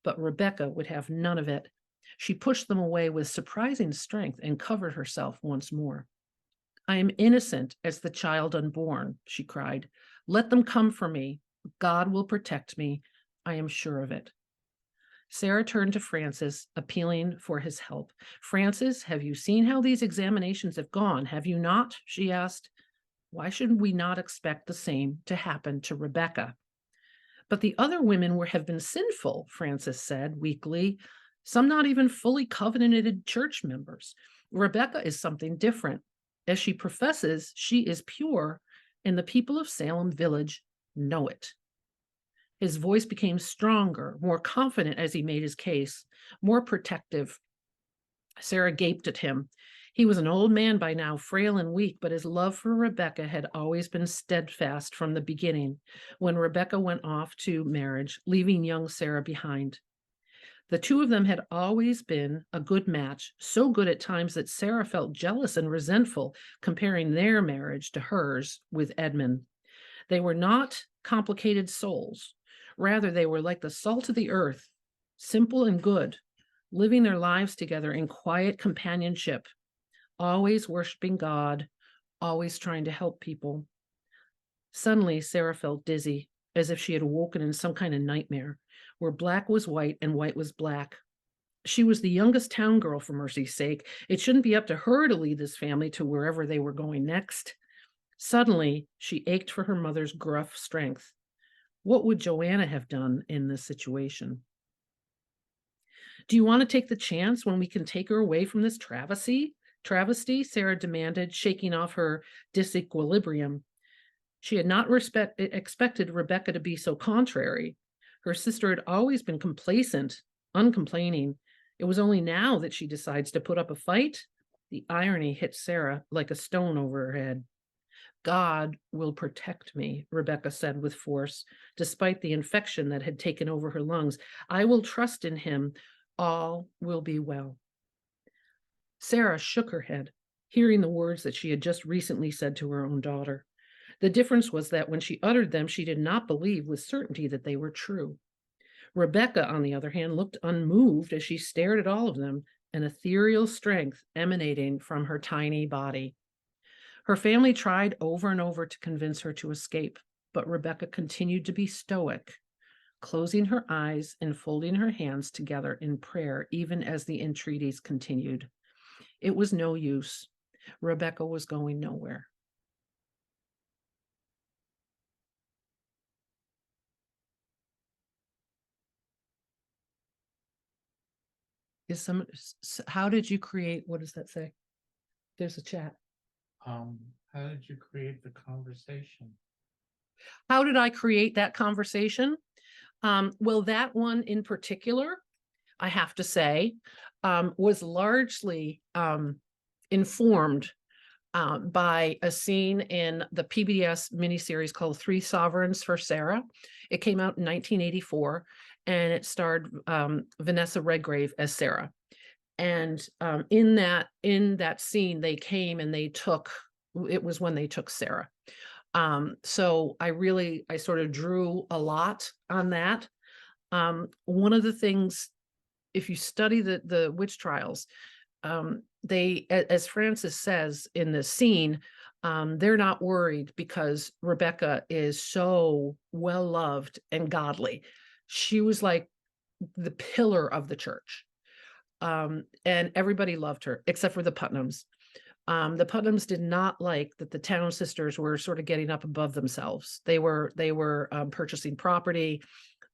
But Rebecca would have none of it. She pushed them away with surprising strength and covered herself once more. "I am innocent as the child unborn," she cried. "Let them come for me. God will protect me. I am sure of it." Sarah turned to Francis, appealing for his help. "Francis, have you seen how these examinations have gone? Have you not?" she asked. "Why should we not expect the same to happen to Rebecca?" "But the other women have been sinful," Francis said weakly. "Some not even fully covenanted church members. Rebecca is something different. As she professes, she is pure, and the people of Salem Village know it." His voice became stronger, more confident as he made his case, more protective. Sarah gaped at him. He was an old man by now, frail and weak, but his love for Rebecca had always been steadfast from the beginning, when Rebecca went off to marriage, leaving young Sarah behind. The two of them had always been a good match, so good at times that Sarah felt jealous and resentful, comparing their marriage to hers with Edmund. They were not complicated souls. Rather, they were like the salt of the earth, simple and good, living their lives together in quiet companionship, always worshiping God, always trying to help people. Suddenly, Sarah felt dizzy, as if she had awoken in some kind of nightmare, where black was white and white was black. She was the youngest town girl, for mercy's sake. It shouldn't be up to her to lead this family to wherever they were going next. Suddenly, she ached for her mother's gruff strength. What would Joanna have done in this situation? "Do you want to take the chance when we can take her away from this travesty?" Sarah demanded, shaking off her disequilibrium. She had not expected Rebecca to be so contrary. Her sister had always been complacent, uncomplaining. It was only now that she decides to put up a fight. The irony hit Sarah like a stone over her head. God will protect me, Rebecca said with force, despite the infection that had taken over her lungs. I will trust in him. All will be well. Sarah shook her head, hearing the words that she had just recently said to her own daughter. The difference was that when she uttered them, she did not believe with certainty that they were true. Rebecca, on the other hand, looked unmoved as she stared at all of them, an ethereal strength emanating from her tiny body. Her family tried over and over to convince her to escape, but Rebecca continued to be stoic, closing her eyes and folding her hands together in prayer, even as the entreaties continued. It was no use. Rebecca was going nowhere. How did you create, what does that say? There's a chat. How did you create the conversation? How did I create that conversation? Well, that one in particular, I have to say, was largely informed by a scene in the PBS miniseries called Three Sovereigns for Sarah. It came out in 1984, and it starred Vanessa Redgrave as Sarah. And in that scene, they came and they took, it was when they took Sarah. So I sort of drew a lot on that. One of the things, if you study the witch trials, they, as Frances says in the scene, they're not worried because Rebecca is so well loved and godly. She was like the pillar of the church. And everybody loved her except for the Putnams. The Putnams did not like that the Town sisters were sort of getting up above themselves. They were purchasing property.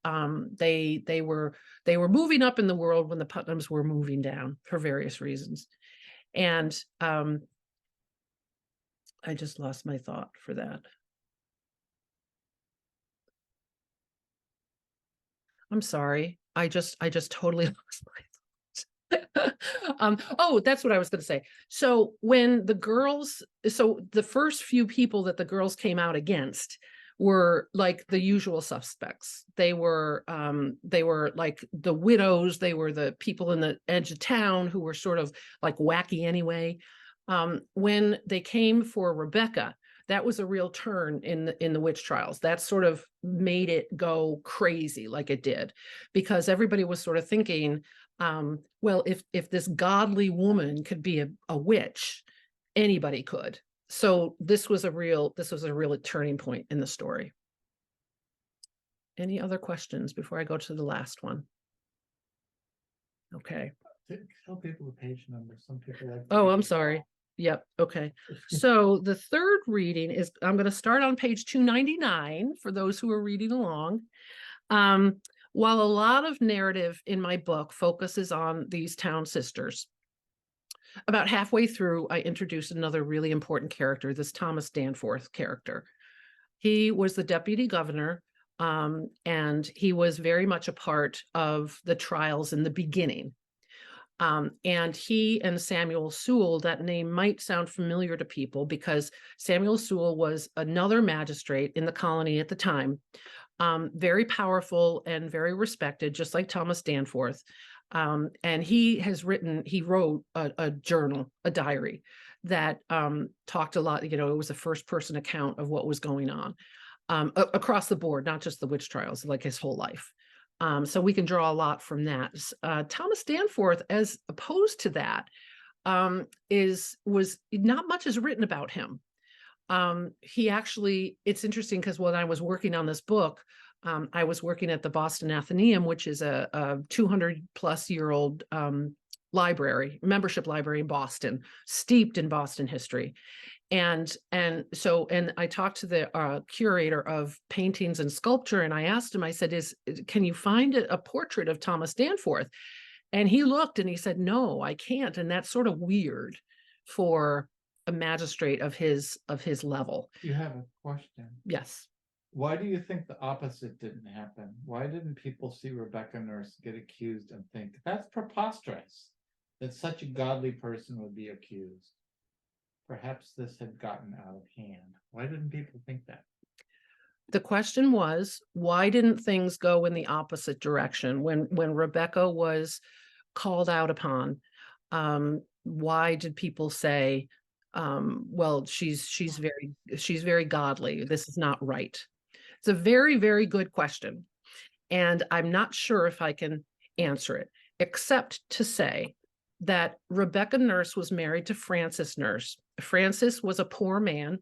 They were moving up in the world when the Putnams were moving down for various reasons. And I just lost my thought for that. I'm sorry. I just totally lost my oh, that's what I was going to say. So when the girls, so the first few people that the girls came out against were like the usual suspects. They were like the widows. They were the people in the edge of town who were sort of like wacky anyway. When they came for Rebecca, that was a real turn in the witch trials. That sort of made it go crazy like it did, because everybody was sort of thinking, well, if this godly woman could be a witch, anybody could. So this was a real turning point in the story. Any other questions before I go to the last one? Okay. Tell people the page number. Some people like. Oh, I'm sorry. Yep. Okay. So the third reading is, I'm going to start on page 299 for those who are reading along. While a lot of narrative in my book focuses on these town sisters, about halfway through, I introduced another really important character, this Thomas Danforth character. He was the deputy governor, and he was very much a part of the trials in the beginning. And he and Samuel Sewall, that name might sound familiar to people because Samuel Sewall was another magistrate in the colony at the time, very powerful and very respected, just like Thomas Danforth. And he wrote a journal, a diary that talked a lot, it was a first person account of what was going on across the board, not just the witch trials, like his whole life. So we can draw a lot from that. Thomas Danforth, as opposed to that, was not much is written about him. He actually, it's interesting because when I was working on this book, I was working at the Boston Athenaeum, which is a 200-plus-year-old membership library in Boston, steeped in Boston history. And I talked to the curator of paintings and sculpture, and I asked him, I said, can you find a portrait of Thomas Danforth? And he looked and he said, no, I can't. And that's sort of weird for a magistrate of his level. You have a question. Yes. Why do you think the opposite didn't happen? Why didn't people see Rebecca Nurse get accused and think that's preposterous that such a godly person would be accused? perhaps this had gotten out of hand. Why didn't people think that? The question was, why didn't things go in the opposite direction when Rebecca was called out upon? Why did people say, well, she's very godly. This is not right. It's a very, very good question. And I'm not sure if I can answer it, except to say that Rebecca Nurse was married to Francis Nurse. Francis was a poor man.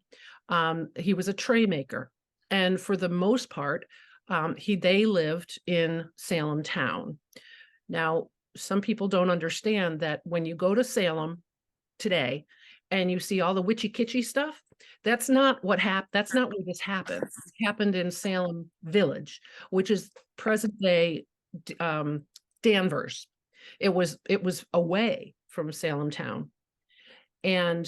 He was a tray maker. And for the most part, they lived in Salem town. Now, some people don't understand that when you go to Salem today and you see all the witchy kitschy stuff, that's not what happened. That's not where this happened. It happened in Salem Village, which is present day Danvers. It was away from Salem town. And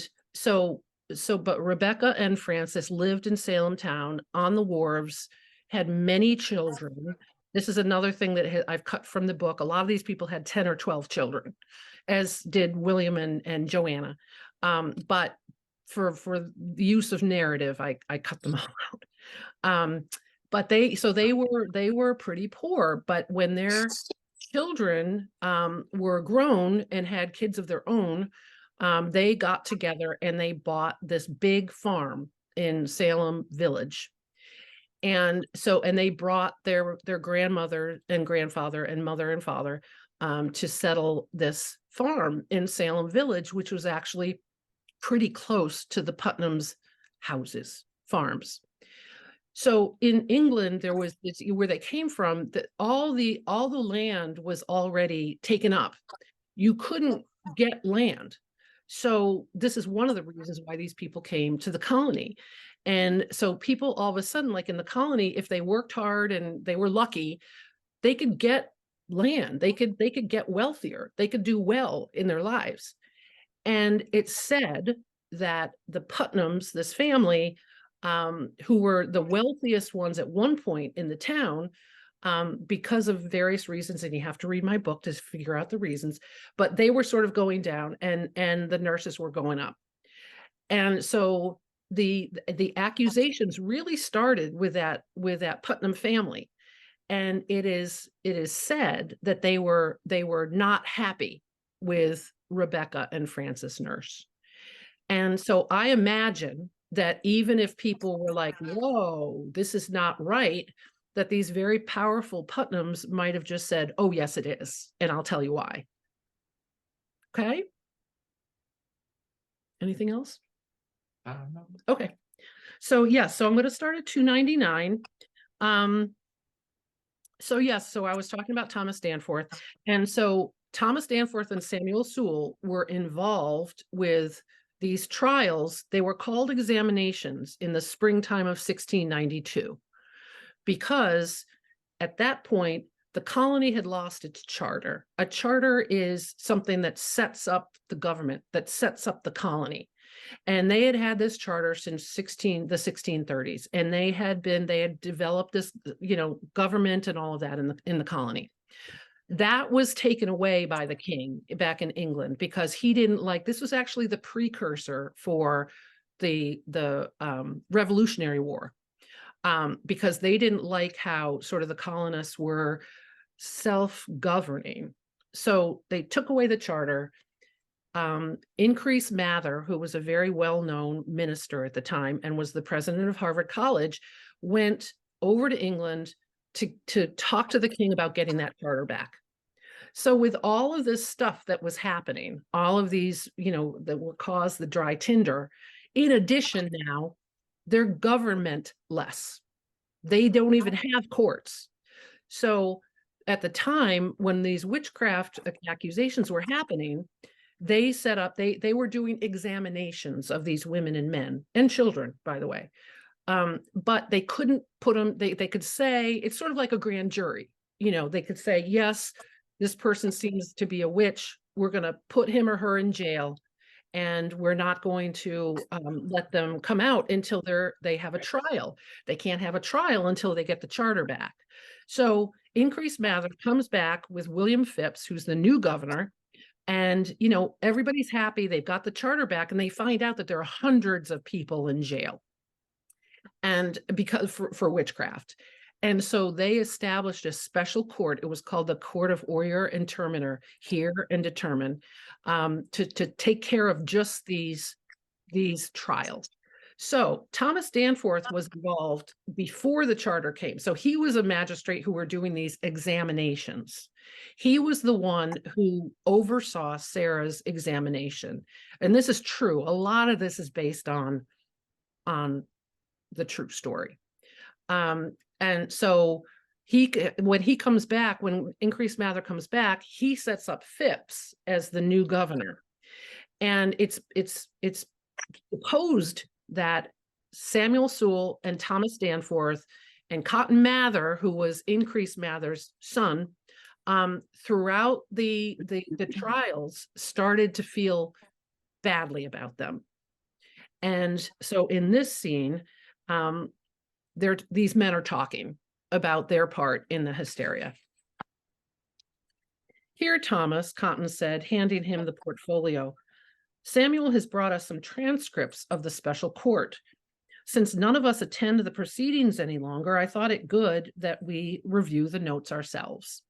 but Rebecca and Francis lived in Salem town on the wharves, had many children. This is another thing that I've cut from the book. A lot of these people had 10 or 12 children, as did William and Joanna. But for the use of narrative, I cut them all out. But they were pretty poor. But when their children were grown and had kids of their own, they got together and they bought this big farm in Salem Village. And they brought their grandmother and grandfather and mother and father to settle this farm in Salem Village, which was actually pretty close to the Putnam's houses, farms. So in England, there was this, where they came from, that all the land was already taken up. You couldn't get land. So this is one of the reasons why these people came to the colony. And so people all of a sudden, like in the colony, if they worked hard and they were lucky, they could get land, they could get wealthier, they could do well in their lives. And it's said that the Putnams, this family, who were the wealthiest ones at one point in the town, because of various reasons, and you have to read my book to figure out the reasons, but they were sort of going down and the Nurses were going up. And so the accusations really started with that Putnam family. And it is said that they were not happy with Rebecca and Francis Nurse. And so I imagine that even if people were like, whoa, this is not right, that these very powerful Putnams might have just said, oh, yes, it is. And I'll tell you why. Okay. Anything else? I don't know. Okay. So yes, so I'm going to start at 299. So yes, so I was talking about Thomas Danforth. And so Thomas Danforth and Samuel Sewall were involved with these trials. They were called examinations in the springtime of 1692, because at that point, the colony had lost its charter. A charter is something that sets up the government, that sets up the colony. And they had this charter since the 1630s, and they had developed this, government and all of that in the colony. That was taken away by the king back in England, because he didn't like, this was actually the precursor for the Revolutionary War, because they didn't like how sort of the colonists were self-governing. So they took away the charter. Increase Mather, who was a very well-known minister at the time and was the president of Harvard College, went over to England to talk to the king about getting that charter back. So with all of this stuff that was happening, all of these, that would cause the dry tinder, in addition now, they're government-less. They don't even have courts. So at the time when these witchcraft accusations were happening, they set up, they were doing examinations of these women and men and children, by the way. But they couldn't put them, they could say, it's sort of like a grand jury. They could say, yes, this person seems to be a witch. We're going to put him or her in jail, and we're not going to let them come out until they have a trial. They can't have a trial until they get the charter back. So Increase Mather comes back with William Phipps, who's the new governor, And, everybody's happy. They've got the charter back and they find out that there are hundreds of people in jail. And because for witchcraft. And so they established a special court. It was called the Court of Oyer and Terminer, hear and determine, to take care of just these trials. So Thomas Danforth was involved before the charter came. So he was a magistrate who were doing these examinations. He was the one who oversaw Sarah's examination. And this is true. A lot of this is based on the true story. And so when he comes back, when Increase Mather comes back, he sets up Phipps as the new governor. And it's supposed that Samuel Sewall and Thomas Danforth and Cotton Mather, who was Increase Mather's son, throughout the trials started to feel badly about them. And so in this scene, these men are talking about their part in the hysteria. Here, Thomas, Cotton said, handing him the portfolio. Samuel has brought us some transcripts of the special court. Since none of us attend the proceedings any longer, I thought it good that we review the notes ourselves.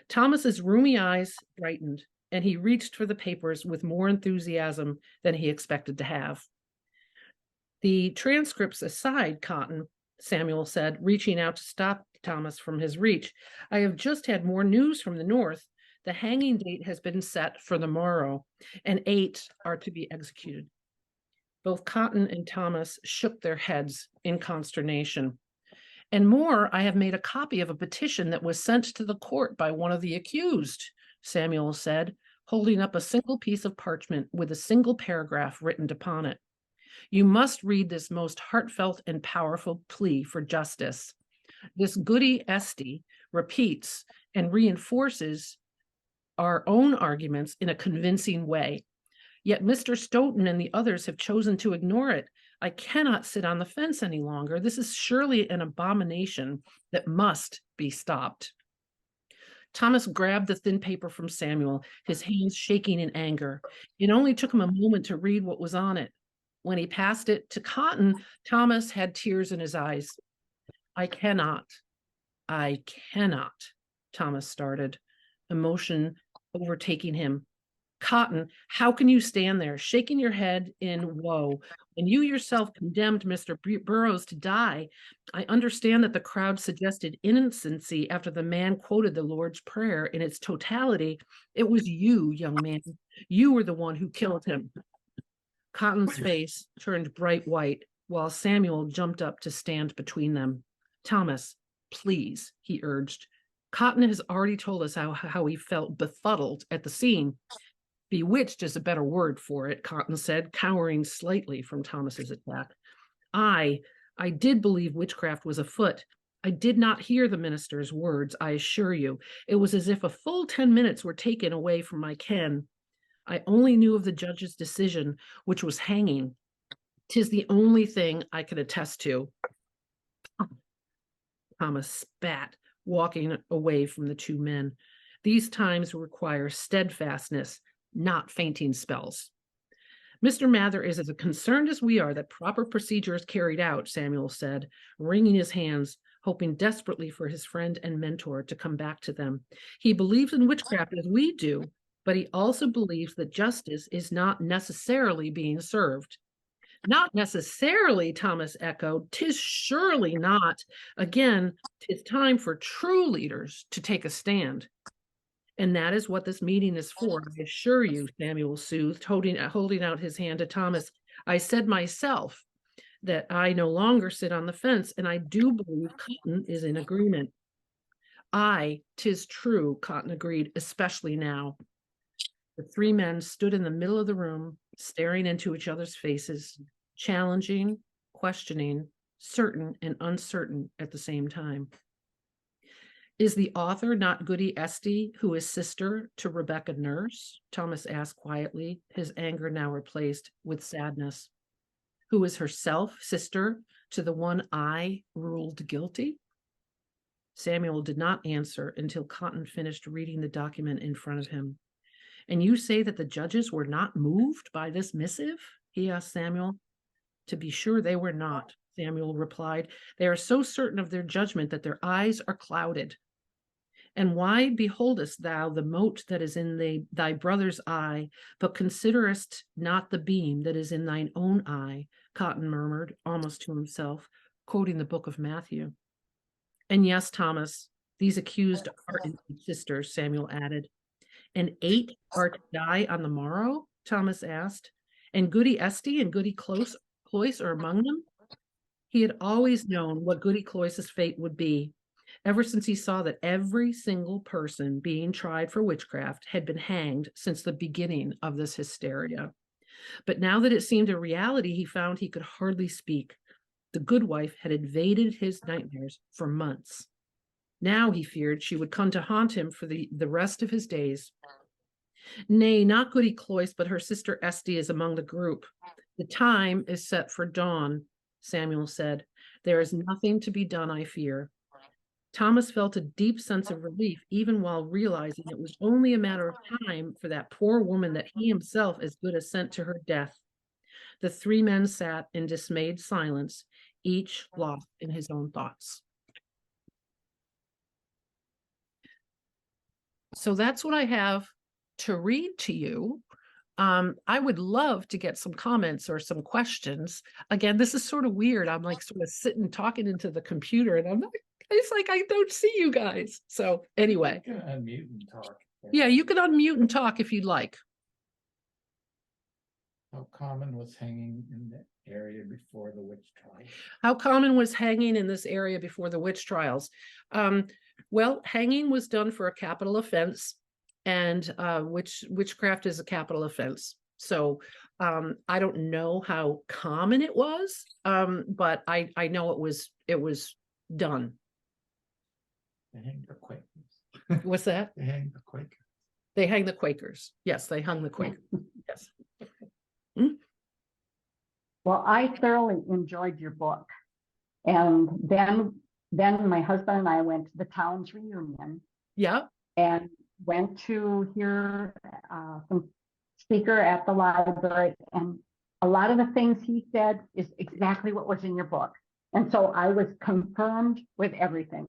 Thomas's roomy eyes brightened, and he reached for the papers with more enthusiasm than he expected to have. The transcripts aside, Cotton, Samuel said, reaching out to stop Thomas from his reach, I have just had more news from the north. The hanging date has been set for the morrow, and 8 are to be executed. Both Cotton and Thomas shook their heads in consternation. And more, I have made a copy of a petition that was sent to the court by one of the accused, Samuel said, holding up a single piece of parchment with a single paragraph written upon it. You must read this most heartfelt and powerful plea for justice. This Goody Esty repeats and reinforces our own arguments in a convincing way. Yet Mr. Stoughton and the others have chosen to ignore it. I cannot sit on the fence any longer. This is surely an abomination that must be stopped. Thomas grabbed the thin paper from Samuel, his hands shaking in anger. It only took him a moment to read what was on it. When he passed it to Cotton, Thomas had tears in his eyes. I cannot, Thomas started, emotion overtaking him. Cotton, how can you stand there, shaking your head in woe, when you yourself condemned Mr. Burroughs to die? I understand that the crowd suggested innocency after the man quoted the Lord's Prayer in its totality. It was you, young man. You were the one who killed him. Cotton's face turned bright white, while Samuel jumped up to stand between them. Thomas, please, he urged. Cotton has already told us how he felt befuddled at the scene. Bewitched is a better word for it, Cotton said, cowering slightly from Thomas's attack. I did believe witchcraft was afoot. I did not hear the minister's words, I assure you. It was as if a full 10 minutes were taken away from my ken. I only knew of the judge's decision, which was hanging. 'Tis the only thing I can attest to. Thomas spat, walking away from the two men. These times require steadfastness, not fainting spells. Mr. Mather is as concerned as we are that proper procedure is carried out, Samuel said, wringing his hands, hoping desperately for his friend and mentor to come back to them. He believes in witchcraft as we do, but he also believes that justice is not necessarily being served. Not necessarily, Thomas echoed. 'Tis surely not. Again, 'tis time for true leaders to take a stand. And that is what this meeting is for, I assure you, Samuel soothed, holding out his hand to Thomas. I said myself that I no longer sit on the fence, and I do believe Cotton is in agreement. Aye, 'tis true, Cotton agreed, especially now. The three men stood in the middle of the room, staring into each other's faces, challenging, questioning, certain and uncertain at the same time. Is the author not Goody Esty, who is sister to Rebecca Nurse? Thomas asked quietly, his anger now replaced with sadness. Who is herself sister to the one I ruled guilty? Samuel did not answer until Cotton finished reading the document in front of him. And you say that the judges were not moved by this missive? He asked Samuel. To be sure they were not, Samuel replied. They are so certain of their judgment that their eyes are clouded. And why beholdest thou the mote that is in thy brother's eye, but considerest not the beam that is in thine own eye? Cotton murmured, almost to himself, quoting the book of Matthew. And yes, Thomas, these accused are indeed sisters, Samuel added. And 8 are to die on the morrow? Thomas asked. And Goody Esty and Goody Cloyce are among them? He had always known what Goody Cloyce's fate would be, ever since he saw that every single person being tried for witchcraft had been hanged since the beginning of this hysteria. But now that it seemed a reality, he found he could hardly speak. The good wife had invaded his nightmares for months. Now he feared she would come to haunt him for the rest of his days. Nay, not Goody Cloyce, but her sister Esty is among the group. The time is set for dawn, Samuel said. There is nothing to be done, I fear. Thomas felt a deep sense of relief, even while realizing it was only a matter of time for that poor woman that he himself as good as sent to her death. The 3 men sat in dismayed silence, each lost in his own thoughts. So that's what I have to read to you. I would love to get some comments or some questions. Again, this is sort of weird. I'm like sort of sitting talking into the computer and it's like I don't see you guys. So anyway. You can unmute and talk. Yeah, you can unmute and talk if you'd like. How common was hanging in the area before the witch trial? How common was hanging in this area before the witch trials? Well, hanging was done for a capital offense, and witchcraft is a capital offense. So I don't know how common it was, but I know it was done. They hang the Quakers. What's that? They hang the Quakers. They hang the Quakers. Yes, they hung the Quakers. Yes. Well, I thoroughly enjoyed your book. And then my husband and I went to the town's reunion Yeah. and went to hear some speaker at the library. And a lot of the things he said is exactly what was in your book. And so I was confirmed with everything.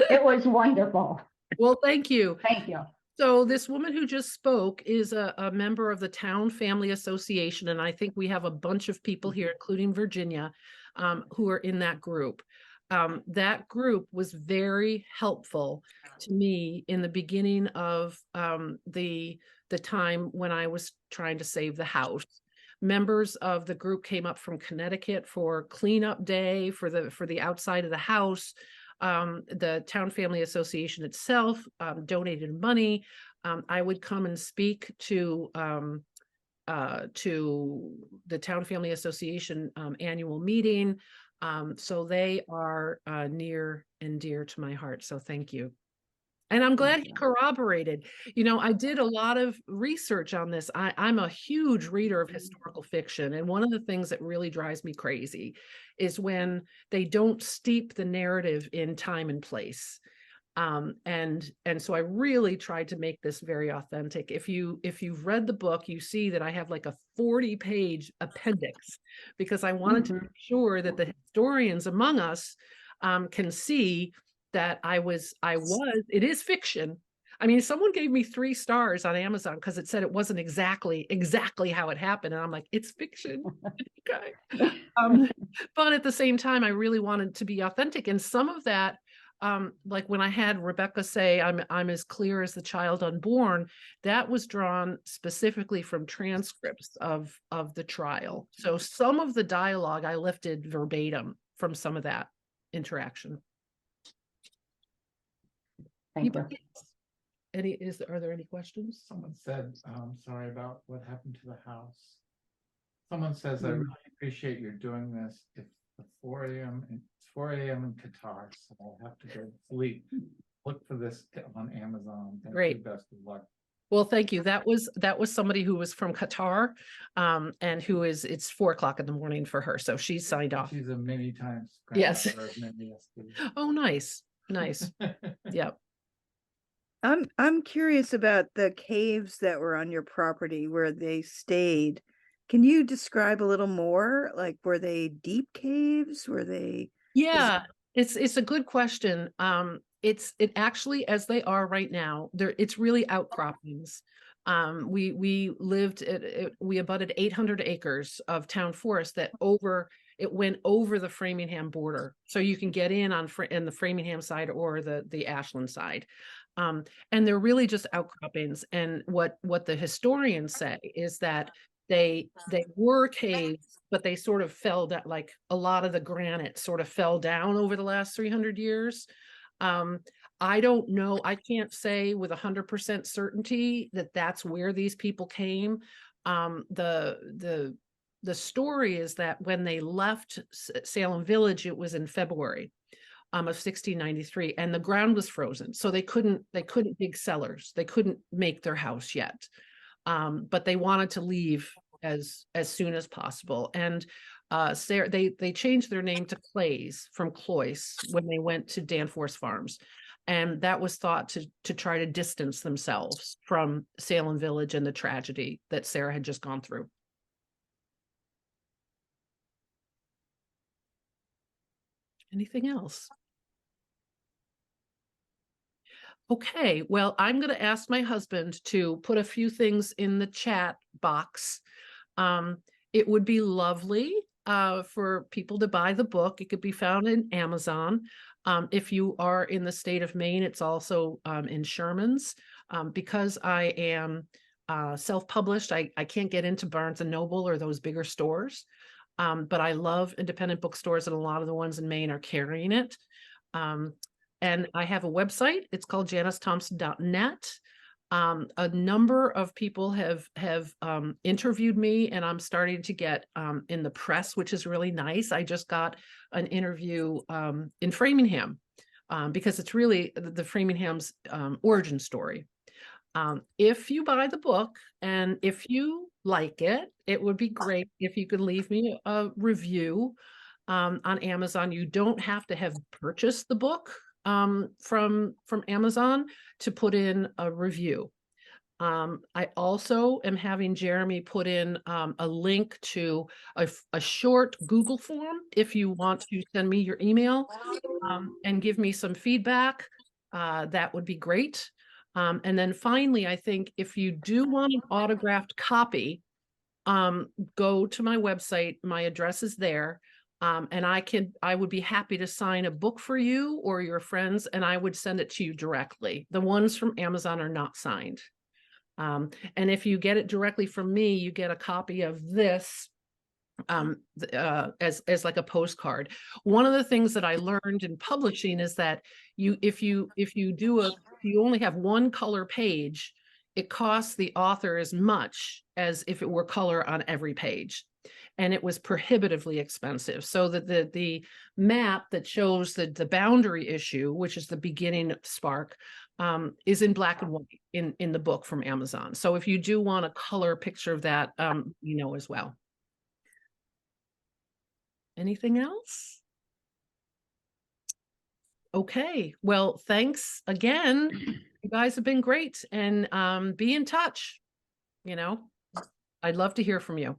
It was wonderful. Well, thank you. Thank you. So this woman who just spoke is a member of the Town Family Association, and I think we have a bunch of people here, including Virginia, who are in that group. That group was very helpful to me in the beginning of the time when I was trying to save the house. Members of the group came up from Connecticut for cleanup day for the outside of the house. The Town Family Association itself donated money. I would come and speak to the Town Family Association annual meeting. So they are near and dear to my heart. So thank you. And I'm glad he corroborated. You know, I did a lot of research on this. I'm a huge reader of historical fiction. And one of the things that really drives me crazy is when they don't steep the narrative in time and place. And so I really tried to make this very authentic. If you've read the book, you see that I have like a 40-page appendix because I wanted to make sure that the historians among us can see that it is fiction. I mean, someone gave me 3 stars on Amazon because it said it wasn't exactly how it happened. And I'm like, it's fiction. Okay. But at the same time, I really wanted to be authentic. And some of that, like when I had Rebecca say, I'm as clear as the child unborn, that was drawn specifically from transcripts of the trial. So some of the dialogue I lifted verbatim from some of that interaction. Thank you. Are there any questions? Someone said, sorry about what happened to the house. Someone says, I really appreciate you're doing this. It's 4 a.m. It's 4 a.m. in Qatar, so I'll have to go to sleep. Look for this on Amazon. Great. Best of luck. Well, thank you. That was somebody who was from Qatar, and it's 4 o'clock in the morning for her. So she's signed off. She's a many times. Yes. Of many STs. Oh, nice. Nice. Yep. I'm curious about the caves that were on your property where they stayed. Can you describe a little more? Like, were they deep caves? Were they? Yeah, it's a good question. It actually, as they are right now, it's really outcroppings. We lived we abutted 800 acres of town forest it went over the Framingham border, so you can get in in the Framingham side or the Ashland side. And they're really just outcroppings. And what the historians say is that they were caves, but they sort of fell down, like a lot of the granite sort of fell down over the last 300 years. Um, I don't know. I can't say with 100% certainty that that's where these people came. The story is that when they left Salem Village, it was in February of 1693, and the ground was frozen, so they couldn't dig cellars. They couldn't make their house yet, but they wanted to leave as soon as possible. And Sarah, they changed their name to Clays from Cloyce when they went to Danforth Farms, and that was thought to try to distance themselves from Salem Village and the tragedy that Sarah had just gone through. Anything else? Okay, well, I'm going to ask my husband to put a few things in the chat box. It would be lovely for people to buy the book. It could be found in Amazon. If you are in the state of Maine, it's also in Sherman's. Because I am self-published, I can't get into Barnes & Noble or those bigger stores. But I love independent bookstores, and a lot of the ones in Maine are carrying it. And I have a website. It's called janicethompson.net. A number of people have interviewed me, and I'm starting to get in the press, which is really nice. I just got an interview in Framingham because it's really the Framingham's origin story. If you buy the book and if you like it, it would be great if you could leave me a review on Amazon. You don't have to have purchased the book from Amazon to put in a review. I also am having Jeremy put in a link to a short Google form if you want to send me your email and give me some feedback. That would be great. And then finally, I think if you do want an autographed copy, go to my website. My address is there. And I would be happy to sign a book for you or your friends, and I would send it to you directly. The ones from Amazon are not signed. And if you get it directly from me, you get a copy of this as like a postcard. One of the things that I learned in publishing is that if you only have one color page, it costs the author as much as if it were color on every page. And it was prohibitively expensive. So that the map that shows the boundary issue, which is the beginning spark, is in black and white in the book from Amazon. So if you do want a color picture of that, as well. Anything else? Okay, well, thanks again. You guys have been great, and be in touch. I'd love to hear from you.